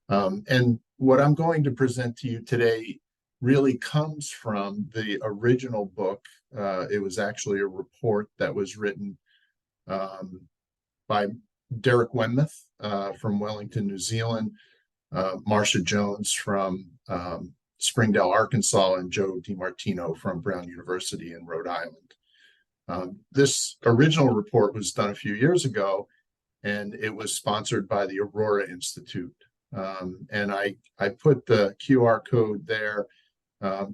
And what I'm going to present to you today really comes from the original book. It was actually a report that was written by Derek Wenmuth from Wellington, New Zealand, Marcia Jones from Springdale, Arkansas, and Joe DiMartino from Brown University in Rhode Island. This original report was done a few years ago, and it was sponsored by the Aurora Institute. And I put the QR code there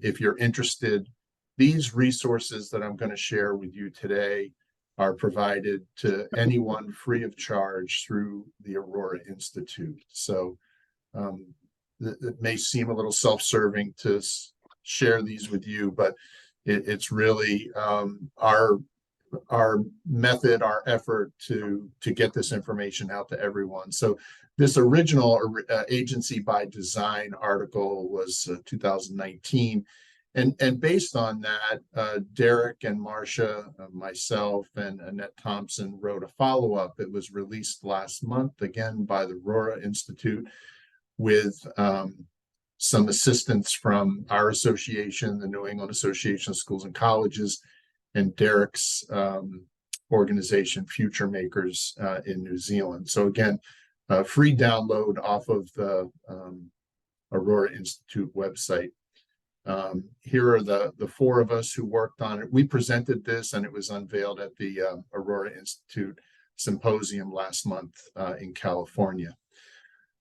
if you're interested. These resources that I'm going to share with you today are provided to anyone free of charge through the Aurora Institute. So it may seem a little self-serving to share these with you, but it's really our method, our effort to get this information out to everyone. So this original Agency by Design article was 2019. And based on that, Derek and Marcia, myself, and Annette Thompson wrote a follow-up. It was released last month, again, by the Aurora Institute, with some assistance from our association, the New England Association of Schools and Colleges, and Derek's organization, Future Makers in New Zealand. So again, free download off of the Aurora Institute website. Here are the four of us who worked on it. We presented this and it was unveiled at the Aurora Institute symposium last month in California.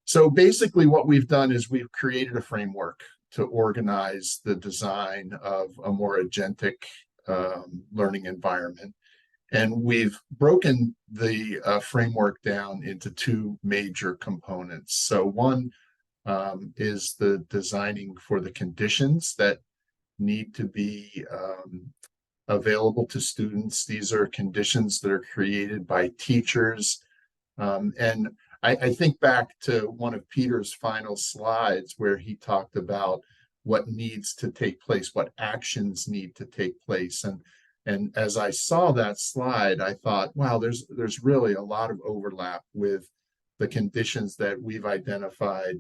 So basically what we've done is we've created a framework to organize the design of a more agentic learning environment. And we've broken the framework down into two major components. So one is the designing for the conditions that need to be available to students. These are conditions that are created by teachers. And I think back to one of Peter's final slides where he talked about what needs to take place, what actions need to take place. And as I saw that slide, I thought, wow, there's really a lot of overlap with the conditions that we've identified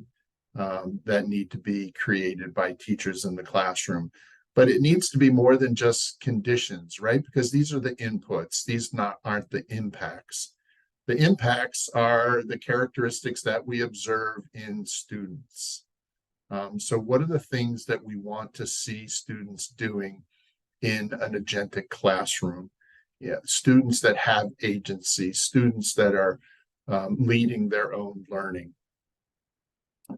that need to be created by teachers in the classroom. But it needs to be more than just conditions, right? Because these are the inputs. These aren't the impacts. The impacts are the characteristics that we observe in students. So what are the things that we want to see students doing in an agentic classroom? Yeah, students that have agency, students that are leading their own learning.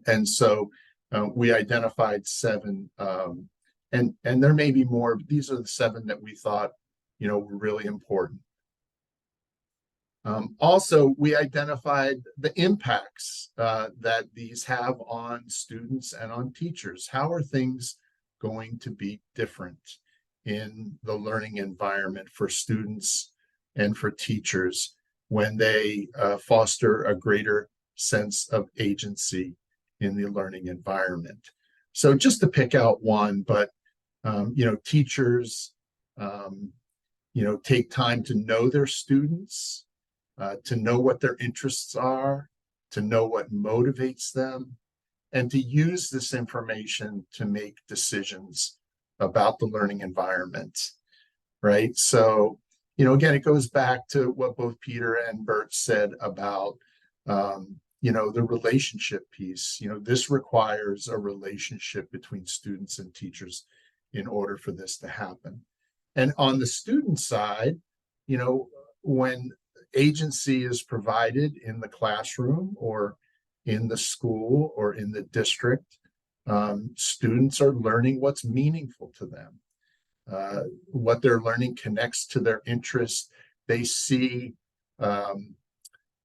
And so we identified 7, and there may be more, but these are the 7 that we thought, were really important. Also, we identified the impacts that these have on students and on teachers. How are things going to be different in the learning environment for students and for teachers when they foster a greater sense of agency in the learning environment? So just to pick out one, but teachers, take time to know their students, to know what their interests are, to know what motivates them, and to use this information to make decisions about the learning environment, right? So, again, it goes back to what both Peter and Bert said about, the relationship piece. This requires a relationship between students and teachers in order for this to happen. And on the student side, when agency is provided in the classroom or in the school or in the district, students are learning what's meaningful to them. What they're learning connects to their interests. They see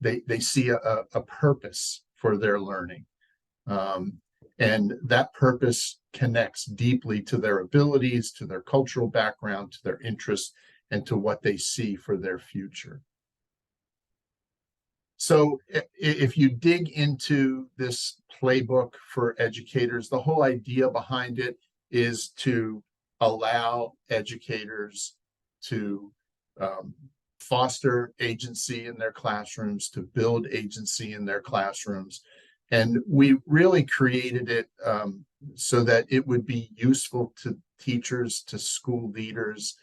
they see a purpose for their learning. And that purpose connects deeply to their abilities, to their cultural background, to their interests, and to what they see for their future. So if you dig into this playbook for educators, the whole idea behind it is to allow educators to foster agency in their classrooms, to build agency in their classrooms. And we really created it so that it would be useful to teachers, to school leaders,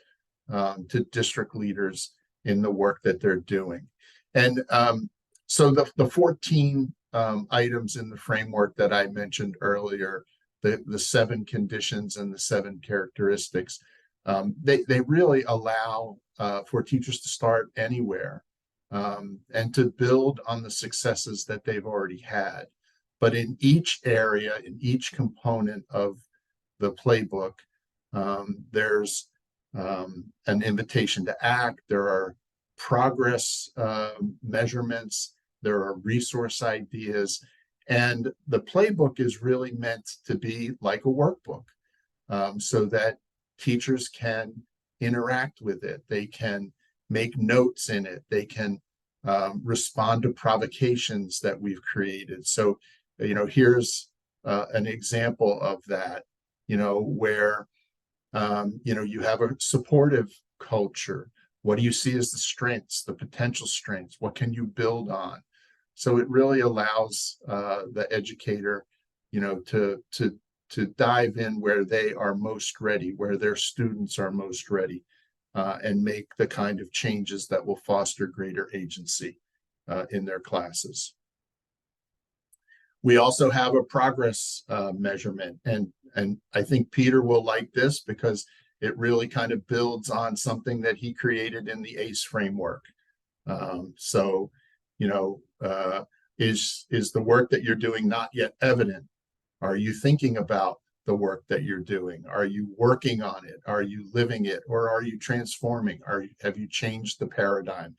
to district leaders in the work that they're doing. And so the 14 items in the framework that I mentioned earlier, the 7 conditions and the 7 characteristics, they really allow for teachers to start anywhere and to build on the successes that they've already had. But in each area, in each component of the playbook, there's an invitation to act. There are progress measurements. There are resource ideas. And the playbook is really meant to be like a workbook so that teachers can interact with it. They can make notes in it. They can respond to provocations that we've created. So, here's an example of that, where, you have a supportive culture. What do you see as the strengths, the potential strengths? What can you build on? So it really allows the educator, to dive in where they are most ready, where their students are most ready, and make the kind of changes that will foster greater agency in their classes. We also have a progress measurement, and I think Peter will like this because it really kind of builds on something that he created in the ACE framework. So, you know, is the work that you're doing not yet evident? Are you thinking about the work that you're doing? Are you working on it? Are you living it? Or are you transforming? Have you changed the paradigm?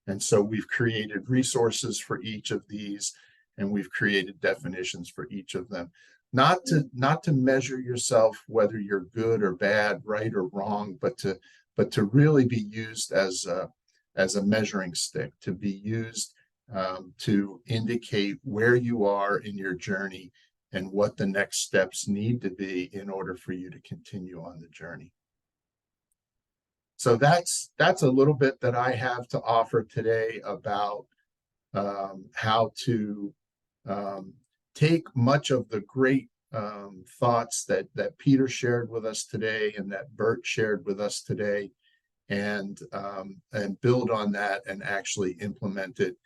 And so we've created resources for each of these, and we've created definitions for each of them. Not to measure yourself whether you're good or bad, right or wrong, but to really be used as a measuring stick, to be used to indicate where you are in your journey and what the next steps need to be in order for you to continue on the journey. So that's a little bit that I have to offer today about how to take much of the great thoughts that Peter shared with us today and that Bert shared with us today, and build on that and actually implement it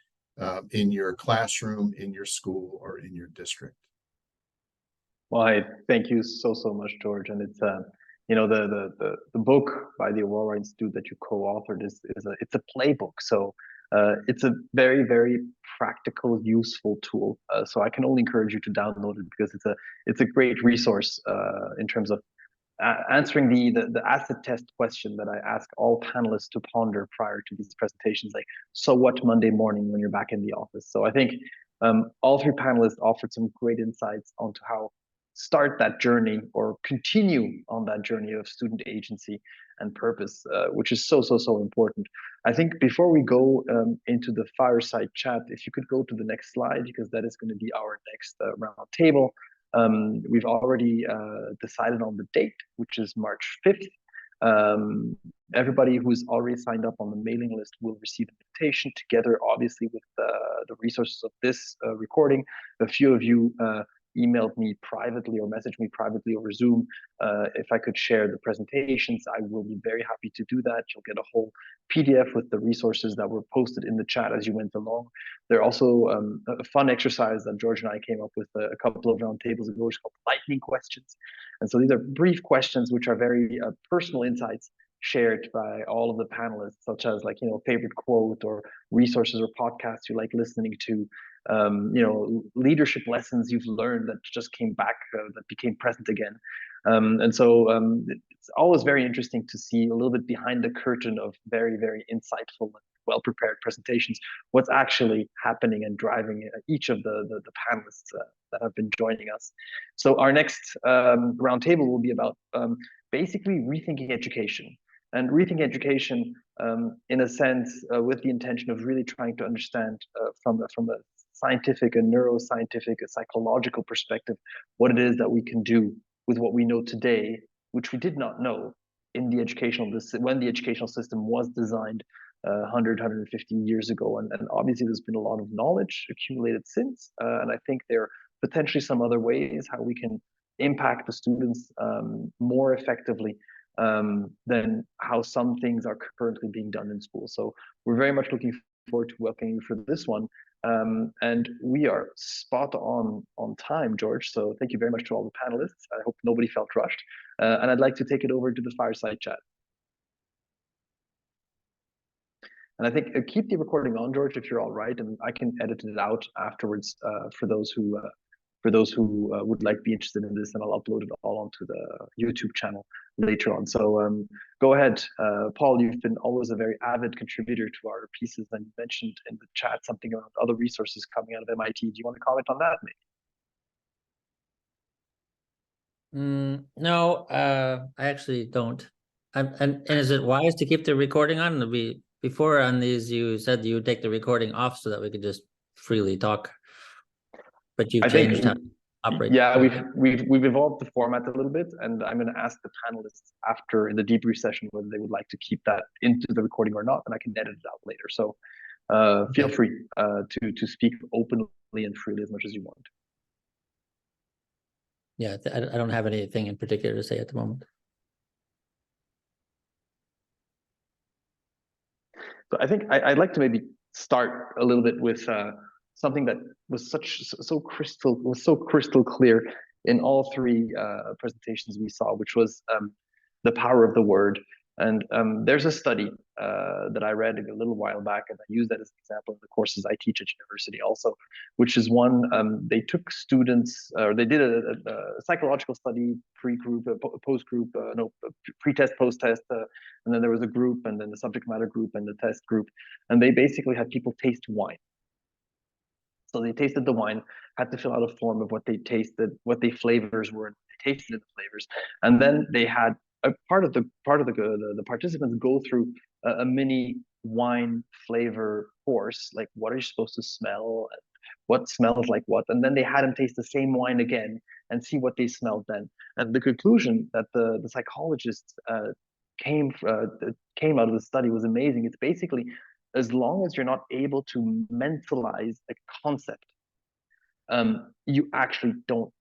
in your classroom, in your school, or in your district. Well, I thank you so much, George. And it's you know, the book by the Aurora Institute that you co-authored is it's a playbook. So it's a very practical, useful tool. So I can only encourage you to download it, because it's a great resource in terms of answering the acid test question that I ask all panelists to ponder prior to these presentations, like, so what Monday morning when you're back in the office? So I think all three panelists offered some great insights onto how start that journey or continue on that journey of student agency and purpose, which is so important. I think before we go into the fireside chat, if you could go to the next slide, because that is going to be our next round table. We've already decided on the date, which is March 5th. Everybody who's already signed up on the mailing list will receive an invitation together, obviously, with the resources of this recording. A few of you emailed me privately or messaged me privately over Zoom if I could share the presentations. I will be very happy to do that. You'll get a whole PDF with the resources that were posted in the chat as you went along. There are also a fun exercise that George and I came up with a couple of roundtables ago, which is called lightning questions. And so these are brief questions which are very personal insights shared by all of the panelists, such as, like, you know, favorite quote or resources or podcasts you like listening to, you know, leadership lessons you've learned that just came back, that became present again. And so it's always very interesting to see a little bit behind the curtain of very insightful and well-prepared presentations, what's actually happening and driving each of the panelists that have been joining us. So our next roundtable will be about basically rethinking education. And rethinking education, in a sense, with the intention of really trying to understand from a scientific, a neuroscientific, a psychological perspective, what it is that we can do with what we know today, which we did not know in the when the educational system was designed 150 years ago. And obviously there's been a lot of knowledge accumulated since, and I think there are potentially some other ways how we can impact the students more effectively than how some things are currently being done in school. So we're very much looking forward to welcoming you for this one. And we are spot on time, George. So thank you very much to all the panelists. I hope nobody felt rushed. And I'd like to take it over to the fireside chat. And I think keep the recording on, George, if you're all right, and I can edit it out afterwards for those who would like to be interested in this, and I'll upload it all onto the YouTube channel later on. So go ahead, Paul. You've been always a very avid contributor to our pieces, and you mentioned in the chat something about other resources coming out of MIT. Do you want to comment on that, maybe? No, I actually don't. And is it wise to keep the recording on? Before on these, you said you would take the recording off so that we could just freely talk. But you've changed how to operate. Yeah, we've evolved the format a little bit, and I'm going to ask the panelists after in the debrief session whether they would like to keep that into the recording or not, and I can edit it out later. So feel free to speak openly and freely as much as you want. Yeah, I don't have anything in particular to say at the moment. So I think I'd like to maybe start a little bit with something that was so crystal clear in all three presentations we saw, which was the power of the word. And there's a study that I read a little while back, and I use that as an example in the courses I teach at university also, which is one, they took students, or they did a psychological study, pre-group, post-group, no, pre-test, post-test, and then there was a group, and then the subject matter group, and the test group, and they basically had people taste wine. So they tasted the wine, had to fill out a form of what they tasted, what the flavors were, and they tasted the flavors, and then they had a part of the participants go through a mini wine flavor course, like what are you supposed to smell, and what smells like what, and then they had them taste the same wine again and see what they smelled then. And the conclusion that the psychologists came out of the study was amazing. It's basically, as long as you're not able to mentalize a concept, you actually don't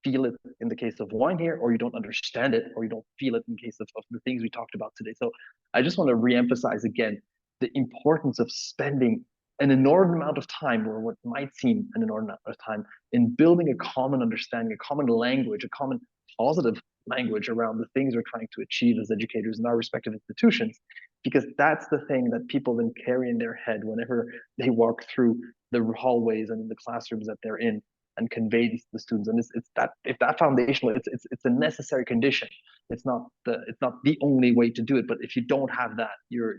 feel it in the case of wine here, or you don't understand it, or you don't feel it in case of the things we talked about today. So I just want to reemphasize again the importance of spending an inordinate amount of time, or what might seem an inordinate amount of time, in building a common understanding, a common language, a common positive language around the things we're trying to achieve as educators in our respective institutions, because that's the thing that people then carry in their head whenever they walk through the hallways and in the classrooms that they're in, and convey these to the students. And it's that, if that foundational, it's a necessary condition. It's not the only way to do it, but if you don't have that, you're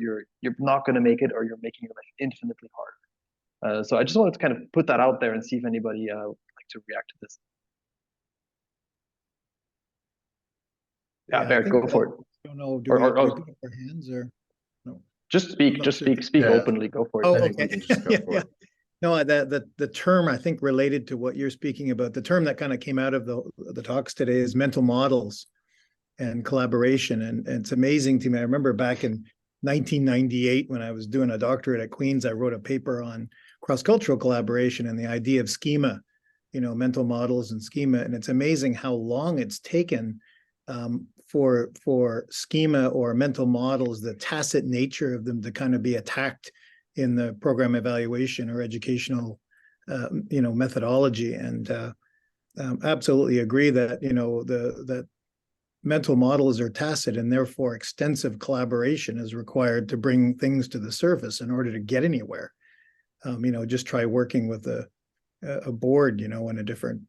not going to make it, or you're making your life infinitely harder. So I just wanted to kind of put that out there and see if anybody would like to react to this. Yeah, Bert, go for it. I don't know, do we have to put up our hands, or no? Just speak Yeah. openly. Go for it. Oh, I think we okay. can just go for it. No, the term, I think, related to what you're speaking about, the term that kind of came out of the talks today is mental models and collaboration. And it's amazing to me. I remember back in 1998, when I was doing a doctorate at Queen's, I wrote a paper on cross-cultural collaboration and the idea of schema, mental models and schema. And it's amazing how long it's taken for schema or mental models, the tacit nature of them, to kind of be attacked in the program evaluation or educational, methodology. And absolutely agree that, that mental models are tacit, and therefore extensive collaboration is required to bring things to the surface in order to get anywhere. Just try working with a board, in a different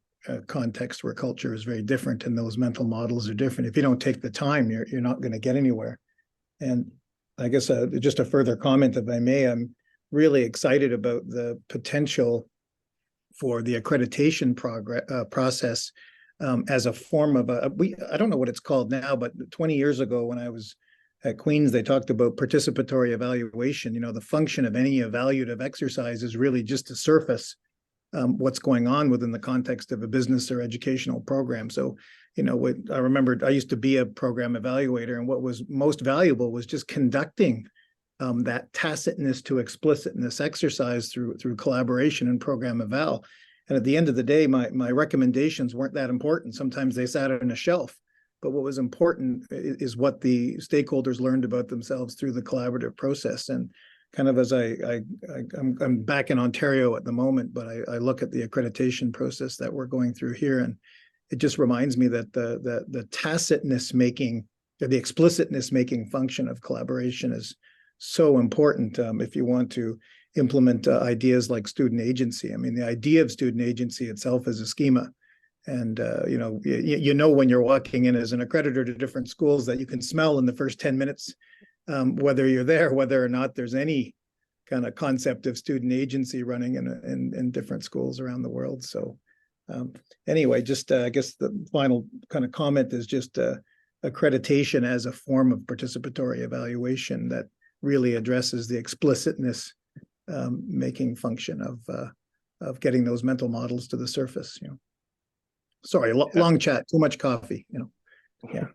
context where culture is very different and those mental models are different. If you don't take the time, you're not going to get anywhere. And I guess just a further comment, if I may, I'm really excited about the potential for the accreditation process as a form of I don't know what it's called now, but 20 years ago when I was at Queen's, they talked about participatory evaluation. The function of any evaluative exercise is really just to surface what's going on within the context of a business or educational program. So, I remember I used to be a program evaluator, and what was most valuable was just conducting that tacitness to explicitness exercise through collaboration and program eval. And at the end of the day, my recommendations weren't that important. Sometimes they sat on a shelf, but what was important is what the stakeholders learned about themselves through the collaborative process. And kind of as I'm back in Ontario at the moment, but I look at the accreditation process that we're going through here, and it just reminds me that the tacitness making, or the explicitness making function of collaboration is so important if you want to implement ideas like student agency. I mean, the idea of student agency itself is a schema. And, when you're walking in as an accreditor to different schools, that you can smell in the first 10 minutes, whether you're there, whether or not there's any kind of concept of student agency running in different schools around the world. So anyway, just I guess the final kind of comment is just accreditation as a form of participatory evaluation that really addresses the explicitness making function of getting those mental models to the surface. Sorry, long chat, too much coffee. Yeah.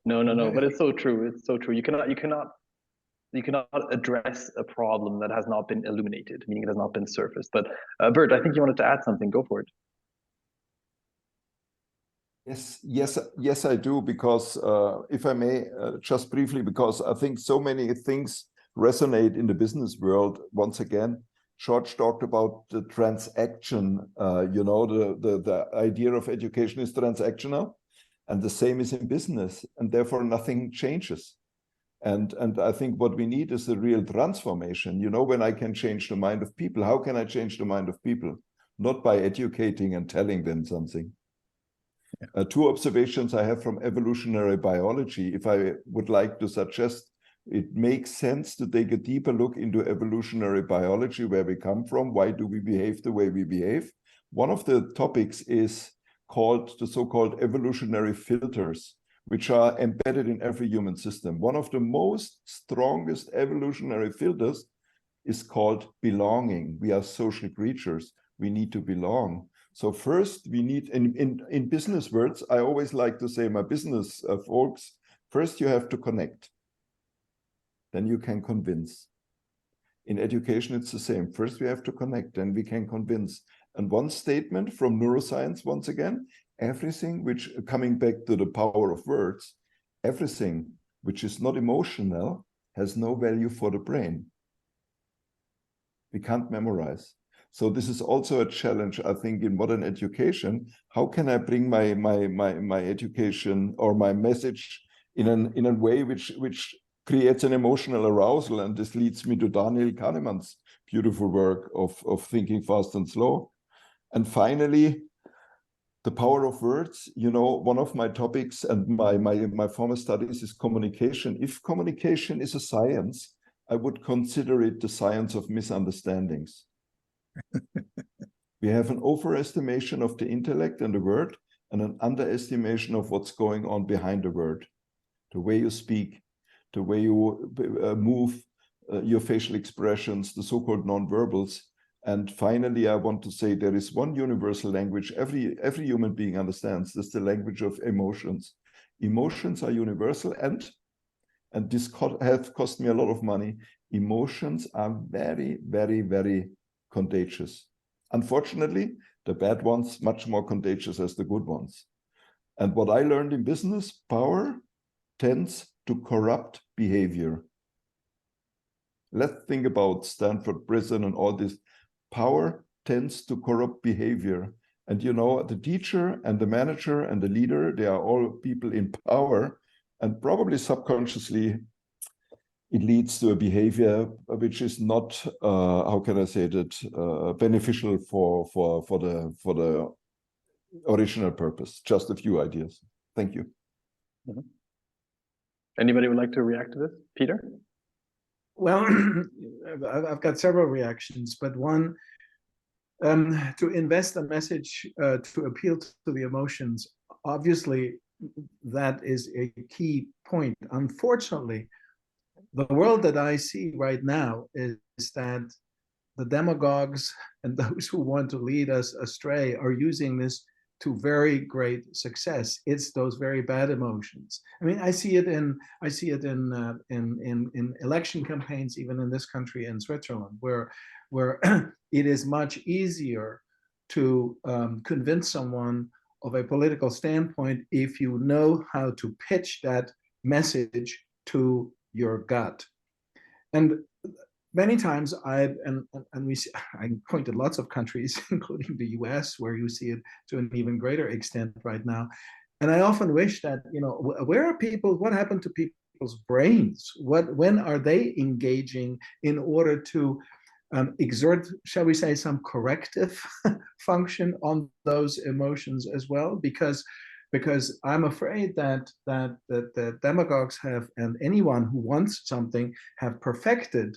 No, but it's so true. It's so true. You cannot address a problem that has not been illuminated, meaning it has not been surfaced. But Bert, I think you wanted to add something. Go for it. Yes, I do, because if I may, just briefly, because I think so many things resonate in the business world. Once again, George talked about the transaction. The idea of education is transactional, and the same is in business, and therefore nothing changes. And I think what we need is a real transformation. You know, when I can change the mind of people, how can I change the mind of people? Not by educating and telling them something. Two observations I have from evolutionary biology. If I would like to suggest, it makes sense to take a deeper look into evolutionary biology, where we come from, why do we behave the way we behave. One of the topics is called the so-called evolutionary filters, which are embedded in every human system. One of the most strongest evolutionary filters is called belonging. We are social creatures. We need to belong. So first we need, in business words, I always like to say, my business folks, first you have to connect. Then you can convince. In education, it's the same. First we have to connect, then we can convince. And one statement from neuroscience, once again, everything which, coming back to the power of words, everything which is not emotional has no value for the brain. We can't memorize. So this is also a challenge, I think, in modern education. How can I bring my education or my message in a way which creates an emotional arousal? And this leads me to Daniel Kahneman's beautiful work of thinking fast and slow. And finally, the power of words. You know, one of my topics and my former studies is communication. If communication is a science, I would consider it the science of misunderstandings. We have an overestimation of the intellect and the word, and an underestimation of what's going on behind the word. The way you speak, the way you move, your facial expressions, the so-called nonverbals. And finally, I want to say there is one universal language every human being understands. That's the language of emotions. Emotions are universal, and this has cost me a lot of money. Emotions are very, very, very contagious. Unfortunately, the bad ones much more contagious as the good ones. And what I learned in business, power tends to corrupt behavior. Let's think about Stanford Prison and all this. Power tends to corrupt behavior. And you know, the teacher and the manager and the leader, they are all people in power, and probably subconsciously it leads to a behavior which is not, how can I say that, beneficial for the original purpose. Just a few ideas. Thank you. Mm-hmm. Anybody would like to react to this? Peter? Well, I've got several reactions, but one, to invest a message to appeal to the emotions, obviously that is a key point. Unfortunately, the world that I see right now is that the demagogues and those who want to lead us astray are using this to very great success. It's those very bad emotions. I mean, I see it in election campaigns, even in this country, in Switzerland, where it is much easier to convince someone of a political standpoint if you know how to pitch that message to your gut. And many times I point to lots of countries, including the US, where you see it to an even greater extent right now. And I often wish that, you know, where are people, what happened to people's brains? When are they engaging in order to exert, shall we say, some corrective function on those emotions as well? Because I'm afraid that the demagogues have, and anyone who wants something, have perfected,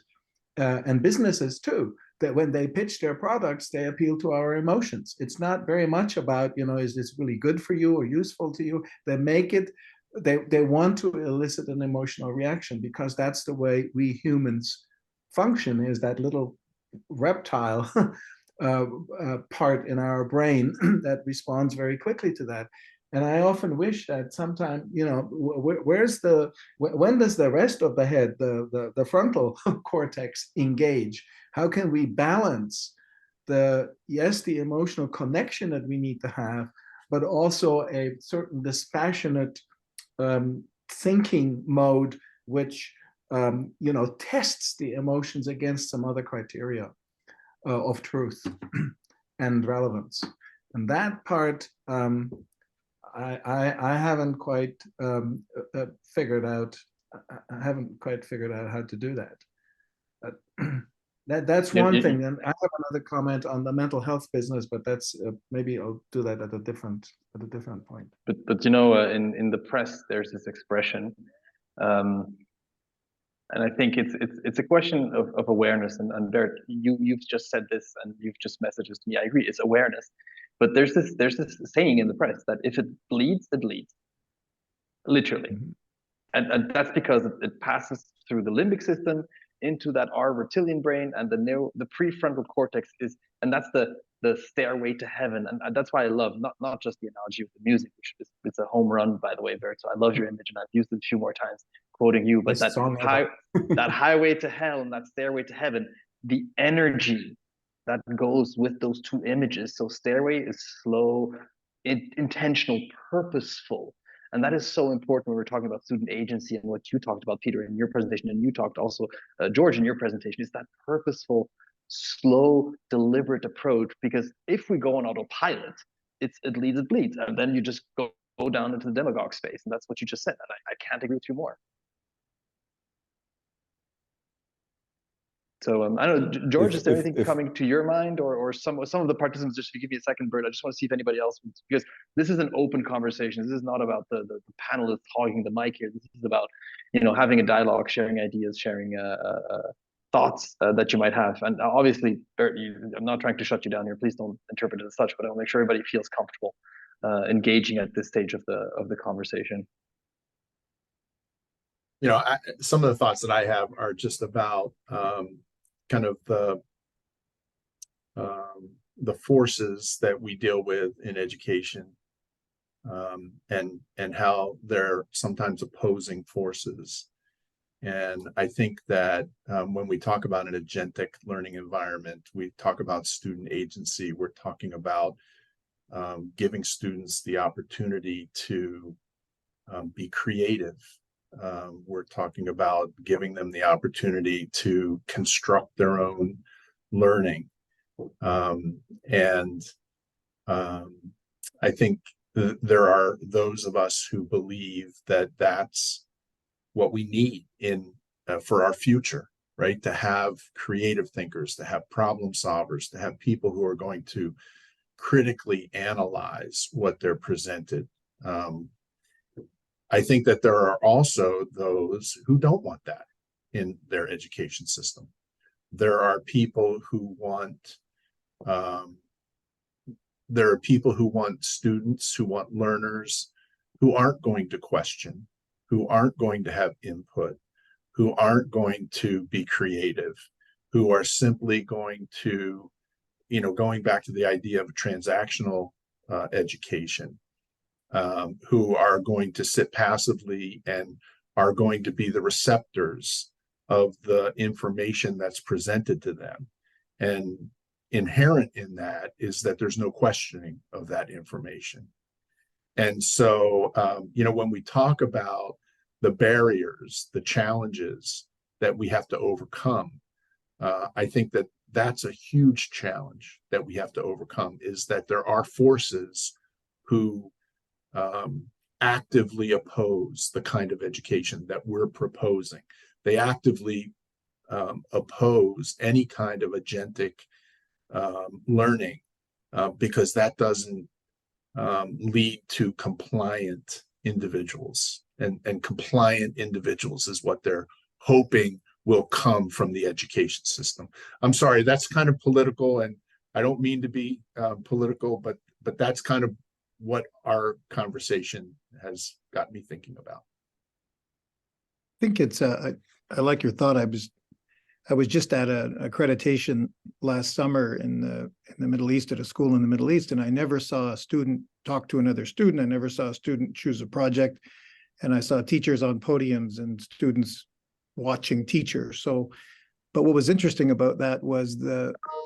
and businesses too, that when they pitch their products, they appeal to our emotions. It's not very much about, you know, is this really good for you or useful to you? They make it, they want to elicit an emotional reaction, because that's the way we humans function, is that little reptile part in our brain that responds very quickly to that. And I often wish that sometime, you know, when does the rest of the head, the frontal cortex engage? How can we balance the emotional connection that we need to have, but also a certain dispassionate thinking mode, which, you know, tests the emotions against some other criteria of truth and relevance. And that part, I haven't quite figured out I haven't quite figured out how to do that. But that's Yeah, one thing. And I have another comment on the mental health business, but that's maybe I'll do that at a different point. But you know, in the press, there's this expression, and I think it's a question of awareness. And Bert, you've just said this, and you've just messaged this to me. I agree, it's awareness. But there's this saying in the press that if it bleeds, it leads, literally. Mm-hmm. And that's because it passes through the limbic system into that our reptilian brain, and the prefrontal cortex is, and that's the stairway to heaven. And that's why I love not just the analogy of the music, which is, it's a home run, by the way, Bert. So I love your image, and I've used it a few more times quoting you. But Best song ever. that highway to hell and that stairway to heaven, the energy that goes with those two images. So stairway is slow, intentional, purposeful. And that is so important when we're talking about student agency, and what you talked about, Peter, in your presentation, and you talked also, George, in your presentation, is that purposeful, slow, deliberate approach. Because if we go on autopilot, it leads, it bleeds, and then you just go down into the demagogue space. And that's what you just said. And I can't agree with you more. So I don't know, George, is there anything coming to your mind, or some of the participants? Just to give me a second, Bert, I just want to see if anybody else, because this is an open conversation. This is not about the panelists hogging the mic here. This is about, you know, having a dialogue, sharing ideas, sharing thoughts that you might have. And obviously, Bert, I'm not trying to shut you down here. Please don't interpret it as such, but I'll make sure everybody feels comfortable engaging at this stage of the conversation. You know, some of the thoughts that I have are just about kind of the forces that we deal with in education, and how they're sometimes opposing forces. And I think that when we talk about an agentic learning environment, we talk about student agency, we're talking about giving students the opportunity to be creative. We're talking about giving them the opportunity to construct their own learning. I think there are those of us who believe that that's what we need for our future, right? To have creative thinkers, to have problem solvers, to have people who are going to critically analyze what they're presented. I think that there are also those who don't want that in their education system. There are people who want students, who want learners who aren't going to question, who aren't going to have input, who aren't going to be creative, who are simply going to, you know, going back to the idea of transactional education, who are going to sit passively and are going to be the receptors of the information that's presented to them. And inherent in that is that there's no questioning of that information. And so, you know, when we talk about the barriers, the challenges that we have to overcome, I think that that's a huge challenge that we have to overcome, is that there are forces who actively oppose the kind of education that we're proposing. They actively oppose any kind of agentic learning because that doesn't lead to compliant individuals, and compliant individuals is what they're hoping will come from the education system. I'm sorry, that's kind of political, and I don't mean to be political, but that's kind of what our conversation has got me thinking about. I think it's I like your thought. I was just at an accreditation last summer in the Middle East, at a school in the Middle East, and I never saw a student talk to another student. I never saw a student choose a project, and I saw teachers on podiums and students watching teachers. So, but what was interesting about that was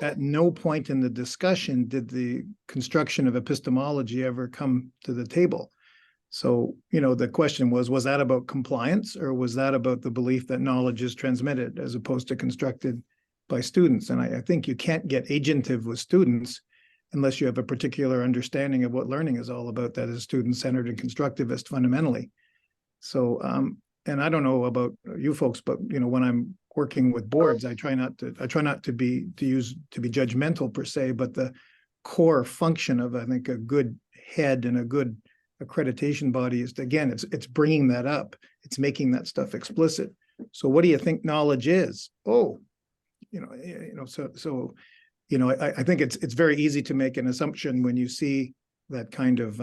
at no point in the discussion did the construction of epistemology ever come to the table. So, you know, the question was that about compliance, or was that about the belief that knowledge is transmitted as opposed to constructed by students? And I think you can't get agentive with students unless you have a particular understanding of what learning is all about, that is student-centered and constructivist fundamentally. So and I don't know about you folks, but when I'm working with boards, I try not to be judgmental per se, but the core function of, I think, a good head and a good accreditation body is, again, it's bringing that up, it's making that stuff explicit. So what do you think knowledge is? Oh, so I think it's very easy to make an assumption when you see that kind of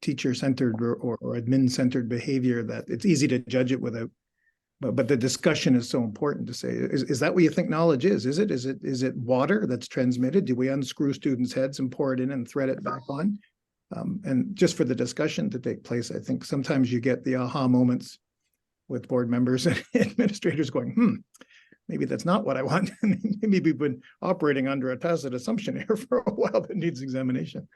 teacher-centered or admin-centered behavior, that it's easy to judge it without. But the discussion is so important to say, is that what you think knowledge is? Is it water that's transmitted? Do we unscrew students' heads and pour it in and thread it back on? And just for the discussion to take place, I think sometimes you get the aha moments with board members and administrators going, maybe that's not what I want. Maybe we've been operating under a tacit assumption here for a while that needs examination.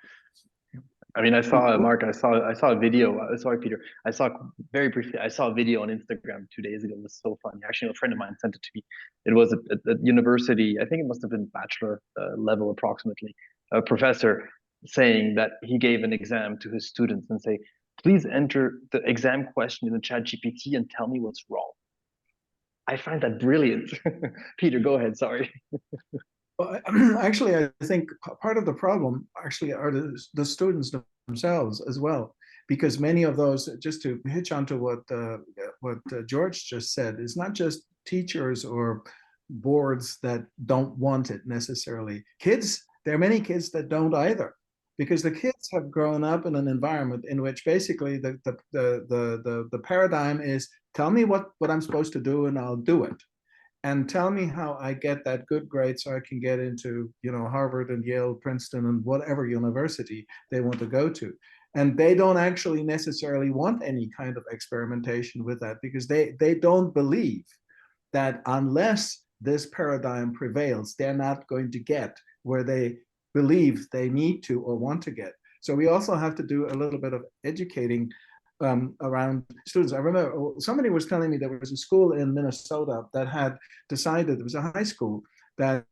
I mean, I saw Mark. I saw a video. Sorry, Peter. I saw very briefly. I saw a video on Instagram 2 days ago. It was so funny. Actually, a friend of mine sent it to me. It was at university. I think it must have been bachelor level approximately. A professor saying that he gave an exam to his students and say, "Please enter the exam question in the ChatGPT and tell me what's wrong." I find that brilliant. Peter, go ahead. Sorry. Well, actually, I think part of the problem actually are the students themselves as well, because many of those, just to hitch onto what George just said, it's not just teachers or boards that don't want it necessarily. Kids, there are many kids that don't either, because the kids have grown up in an environment in which basically the paradigm is, tell me what I'm supposed to do and I'll do it. And tell me how I get that good grade so I can get into, Harvard and Yale, Princeton, and whatever university they want to go to. And they don't actually necessarily want any kind of experimentation with that, because they don't believe that unless this paradigm prevails, they're not going to get where they believe they need to or want to get. So we also have to do a little bit of educating around students. I remember somebody was telling me there was a school in Minnesota that had decided, it was a high school, that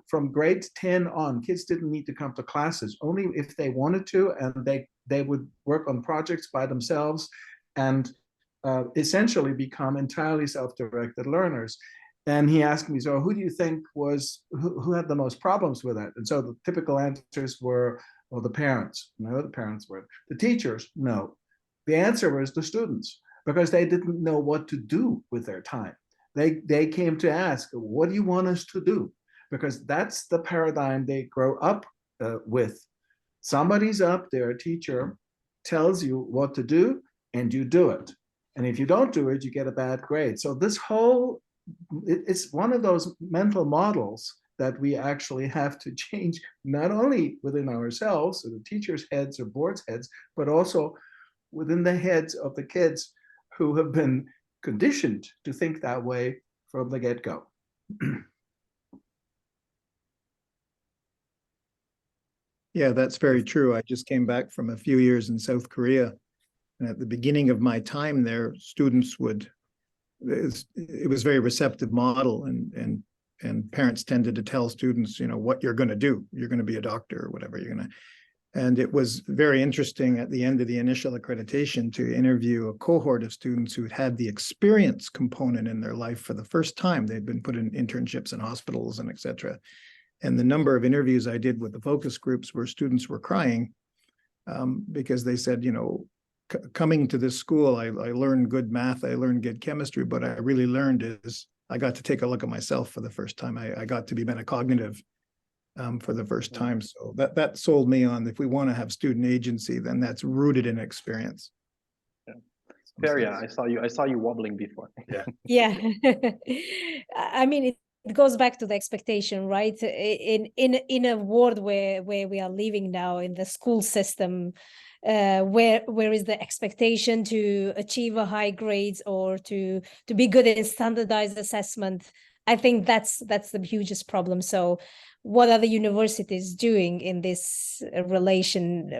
from grade 10 on, kids didn't need to come to classes, only if they wanted to, and they would work on projects by themselves and essentially become entirely self-directed learners. And he asked me, so who do you think who had the most problems with that? And so the typical answers were, well, the parents. No, the parents were. The teachers, no. The answer was the students, because they didn't know what to do with their time. They came to ask, what do you want us to do? Because that's the paradigm they grow up with. Somebody's up there, a teacher, tells you what to do, and you do it. And if you don't do it, you get a bad grade. So this whole, it's one of those mental models that we actually have to change, not only within ourselves, so the teachers' heads or boards' heads, but also within the heads of the kids who have been conditioned to think that way from the get-go. Yeah, that's very true. I just came back from a few years in South Korea. And at the beginning of my time there, students would, it was a very receptive model, and parents tended to tell students, what you're going to do. You're going to be a doctor or whatever you're going to. And it was very interesting at the end of the initial accreditation to interview a cohort of students who had the experience component in their life for the first time. They'd been put in internships in hospitals and et cetera. And the number of interviews I did with the focus groups where students were crying because they said, coming to this school, I learned good math, I learned good chemistry, but I really learned is I got to take a look at myself for the first time. I got to be metacognitive for the first time. So that sold me on, if we want to have student agency, then that's rooted in experience. Feria, I saw you wobbling before. Yeah. I mean, it goes back to the expectation, right? In a world where we are living now in the school system, where is the expectation to achieve a high grades or to be good in standardized assessment? I think that's the hugest problem. So what are the universities doing in this relation?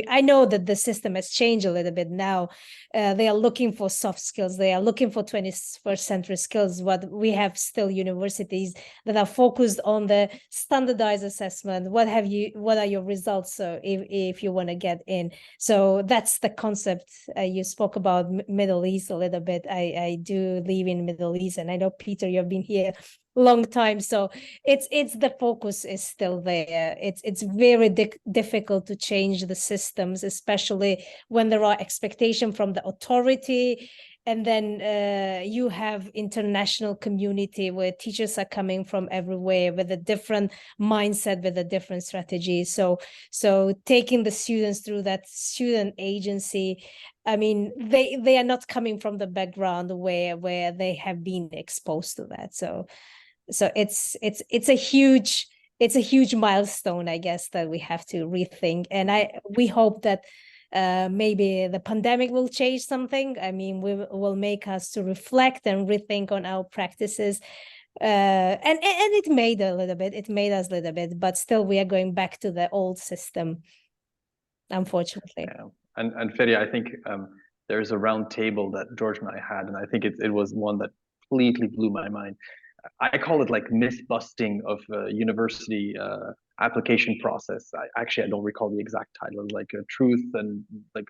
I know that the system has changed a little bit now. They are looking for soft skills. They are looking for 21st century skills. But we have still universities that are focused on the standardized assessment. What are your results? So if you want to get in, so that's the concept. You spoke about Middle East a little bit. I do live in Middle East, and I know, Peter, you've been here long time, so it's the focus is still there. It's very difficult to change the systems, especially when there are expectations from the authority, and then you have international community where teachers are coming from everywhere with a different mindset, with a different strategy. So taking the students through that student agency, I mean, they are not coming from the background where they have been exposed to that. So it's a huge milestone, I guess, that we have to rethink. And we hope that maybe the pandemic will change something. I mean, will make us to reflect and rethink on our practices. And it made us a little bit, but still we are going back to the old system, unfortunately. Yeah. And Feri, I think there's a round table that George and I had, and I think it was one that completely blew my mind. I call it like myth busting of university application process. I don't recall the exact title, like truth and like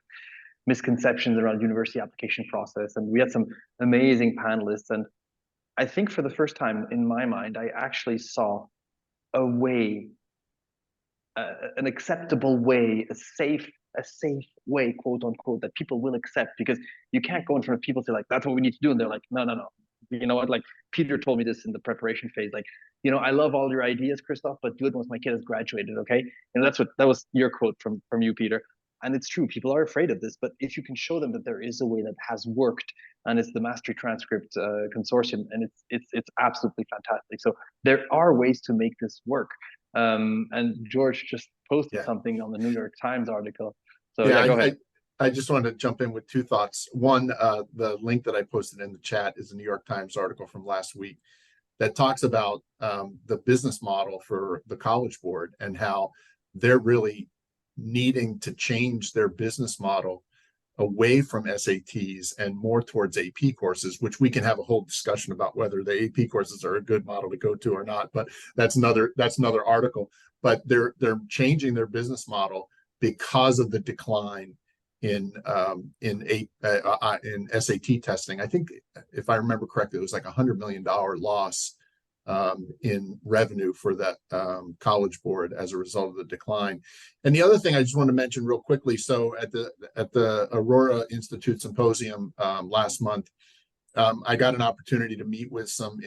misconceptions around university application process. And we had some amazing panelists. And I think for the first time in my mind, I actually saw a way, an acceptable way, a safe way, quote unquote, that people will accept, because you can't go in front of people and say like, that's what we need to do. And they're like, no. You know what? Like Peter told me this in the preparation phase, like, you know, I love all your ideas, Christoph, but do it once my kid has graduated, okay? And that was your quote from you, Peter. And it's true, people are afraid of this, but if you can show them that there is a way that has worked, and it's the Mastery Transcript Consortium, and it's absolutely fantastic. So there are ways to make this work. And George just posted something on the New York Times article. So yeah, go ahead. I just wanted to jump in with two thoughts. One, the link that I posted in the chat is a New York Times article from last week that talks about the business model for the College Board and how they're really needing to change their business model away from SATs and more towards AP courses, which we can have a whole discussion about whether the AP courses are a good model to go to or not. But that's another article. But they're changing their business model because of the decline in SAT testing. I think, if I remember correctly, it was like $100 million loss in revenue for that College Board as a result of the decline. And the other thing I just want to mention real quickly, so at the Aurora Institute Symposium last month, I got an opportunity to meet with some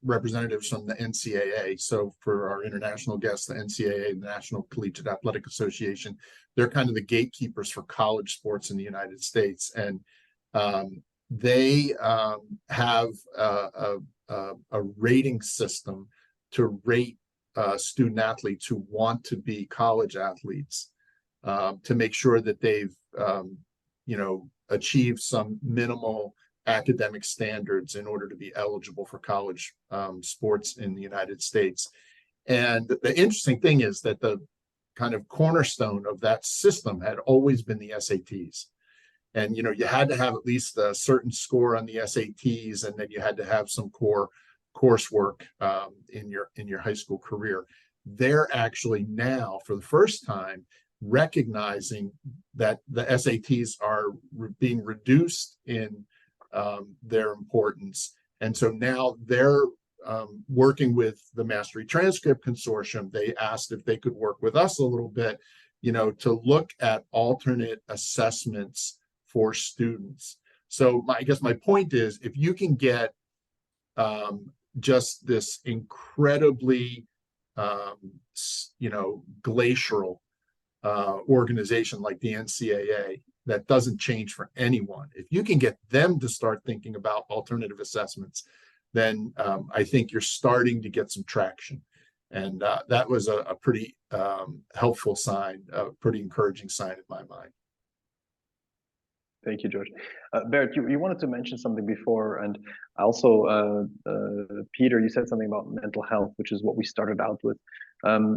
representatives from the NCAA. So for our international guests, the NCAA, the National Collegiate Athletic Association, they're kind of the gatekeepers for college sports in the United States. And they have a rating system to rate student athletes who want to be college athletes, to make sure that they've achieved some minimal academic standards in order to be eligible for college sports in the United States. And the interesting thing is that the kind of cornerstone of that system had always been the SATs. And, you had to have at least a certain score on the SATs, and then you had to have some core coursework in your high school career. They're actually now, for the first time, recognizing that the SATs are being reduced in their importance. And so now they're working with the Mastery Transcript Consortium. They asked if they could work with us a little bit, to look at alternate assessments for students. So I guess my point is, if you can get just this incredibly, glacial organization like the NCAA that doesn't change for anyone, if you can get them to start thinking about alternative assessments, then I think you're starting to get some traction. And that was a pretty helpful sign, a pretty encouraging sign in my mind. Thank you, George. Bert, you wanted to mention something before, and also Peter, you said something about mental health, which is what we started out with.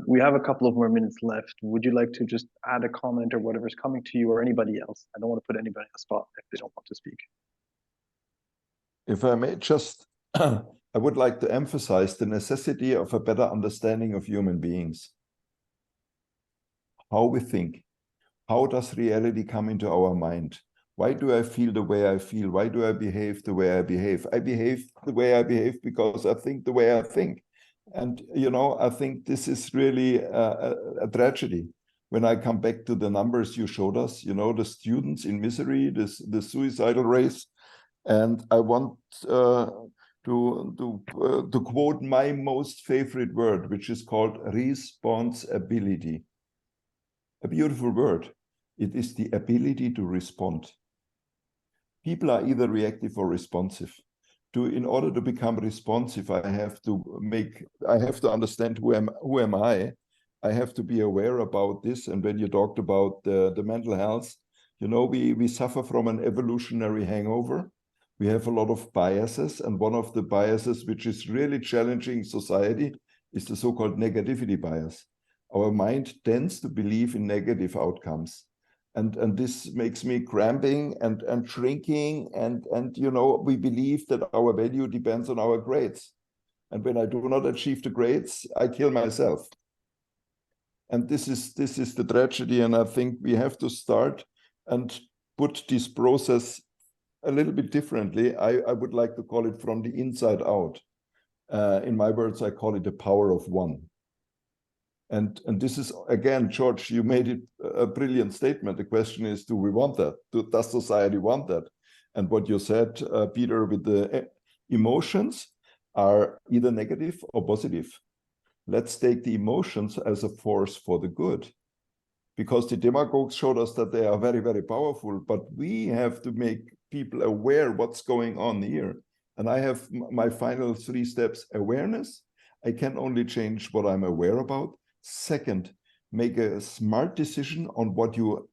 We have a couple of more minutes left. Would you like to just add a comment or whatever's coming to you, or anybody else? I don't want to put anybody on the spot if they don't want to speak. If I may just, I would like to emphasize the necessity of a better understanding of human beings. How we think. How does reality come into our mind? Why do I feel the way I feel? Why do I behave the way I behave? I behave the way I behave because I think the way I think. And, you know, I think this is really a tragedy. When I come back to the numbers you showed us, you know, the students in misery, the suicidal rates. And I want to quote my most favorite word, which is called responsibility. A beautiful word. It is the ability to respond. People are either reactive or responsive. In order to become responsive, I have to understand who am I. I have to be aware about this. And when you talked about the mental health, you know, we suffer from an evolutionary hangover. We have a lot of biases, and one of the biases which is really challenging society is the so-called negativity bias. Our mind tends to believe in negative outcomes. And this makes me cramping and shrinking, and you know, we believe that our value depends on our grades. And when I do not achieve the grades, I kill myself. And this is the tragedy, and I think we have to start and put this process a little bit differently. I would like to call it from the inside out. In my words, I call it the power of one. And this is, again, George, you made it a brilliant statement. The question is, do we want that? Does society want that? And what you said, Peter, with the emotions are either negative or positive. Let's take the emotions as a force for the good. Because the demagogues showed us that they are very, very powerful, but we have to make people aware what's going on here. And I have my final 3 steps: awareness. I can only change what I'm aware about. Second, make a smart decision on what you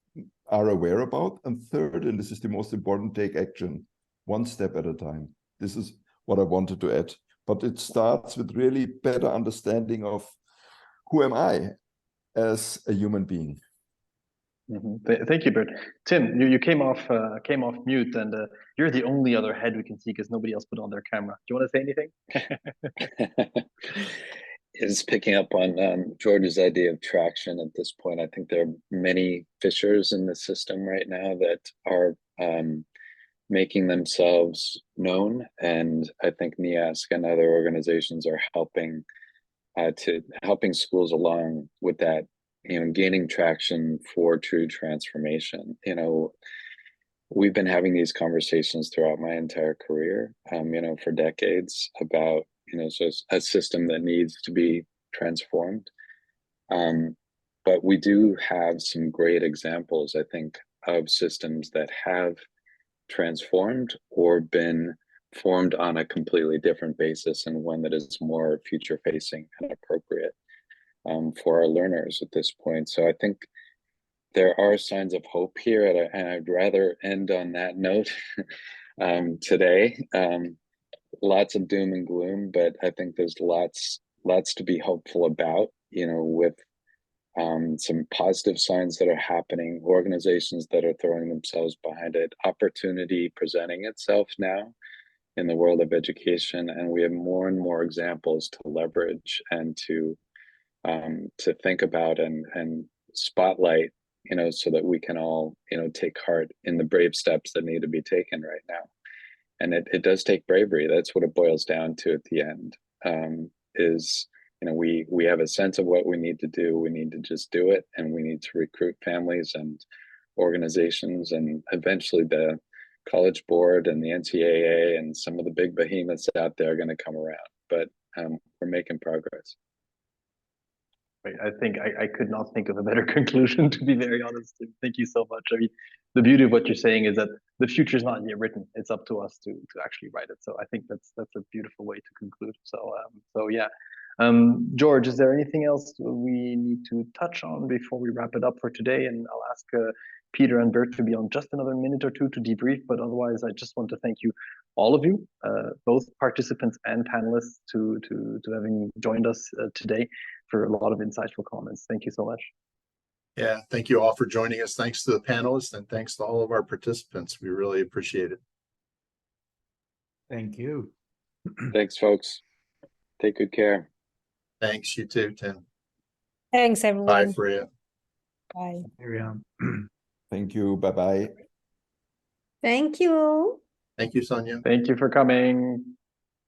are aware about. And third, and this is the most important, take action, 1 step at a time. This is what I wanted to add. But it starts with really better understanding of who am I as a human being. Thank you, Bert. Tim, you came off mute, and you're the only other head we can see because nobody else put on their camera. Do you want to say anything? Is picking up on George's idea of traction at this point. I think there are many fissures in the system right now that are making themselves known, and I think NEASC and other organizations are helping schools along with that, you know, gaining traction for true transformation. You know, we've been having these conversations throughout my entire career, you know, for decades about, you know, so a system that needs to be transformed. But we do have some great examples, I think, of systems that have transformed or been formed on a completely different basis, and one that is more future facing and appropriate for our learners at this point. So I think there are signs of hope here, and I'd rather end on that note today. Lots of doom and gloom, but I think there's lots to be hopeful about, you know, with some positive signs that are happening, organizations that are throwing themselves behind it, opportunity presenting itself now in the world of education, and we have more and more examples to leverage and to think about and spotlight, you know, so that we can all, you know, take heart in the brave steps that need to be taken right now. And it does take bravery. That's what it boils down to at the end, is, you know, we have a sense of what we need to do. We need to just do it, and we need to recruit families and organizations, and eventually the College Board and the NCAA and some of the big behemoths out there are going to come around. But we're making progress. Right. I think I could not think of a better conclusion, to be very honest. Thank you so much. I mean, the beauty of what you're saying is that the future is not yet written. It's up to us to actually write it. So I think that's a beautiful way to conclude. So yeah, George, is there anything else we need to touch on before we wrap it up for today? And I'll ask Peter and Bert to be on just another minute or two to debrief, but otherwise I just want to thank you, all of you, both participants and panelists to having joined us today for a lot of insightful comments. Thank you so much. Yeah, thank you all for joining us. Thanks to the panelists and thanks to all of our participants. We really appreciate it. Thank you. Thanks, folks. Take good care. Thanks, you too, Tim. Thanks, Bye, everyone. Freya. Bye. Carry on. Thank you. Bye-bye. Thank you. Thank you, Sonia. Thank you for coming.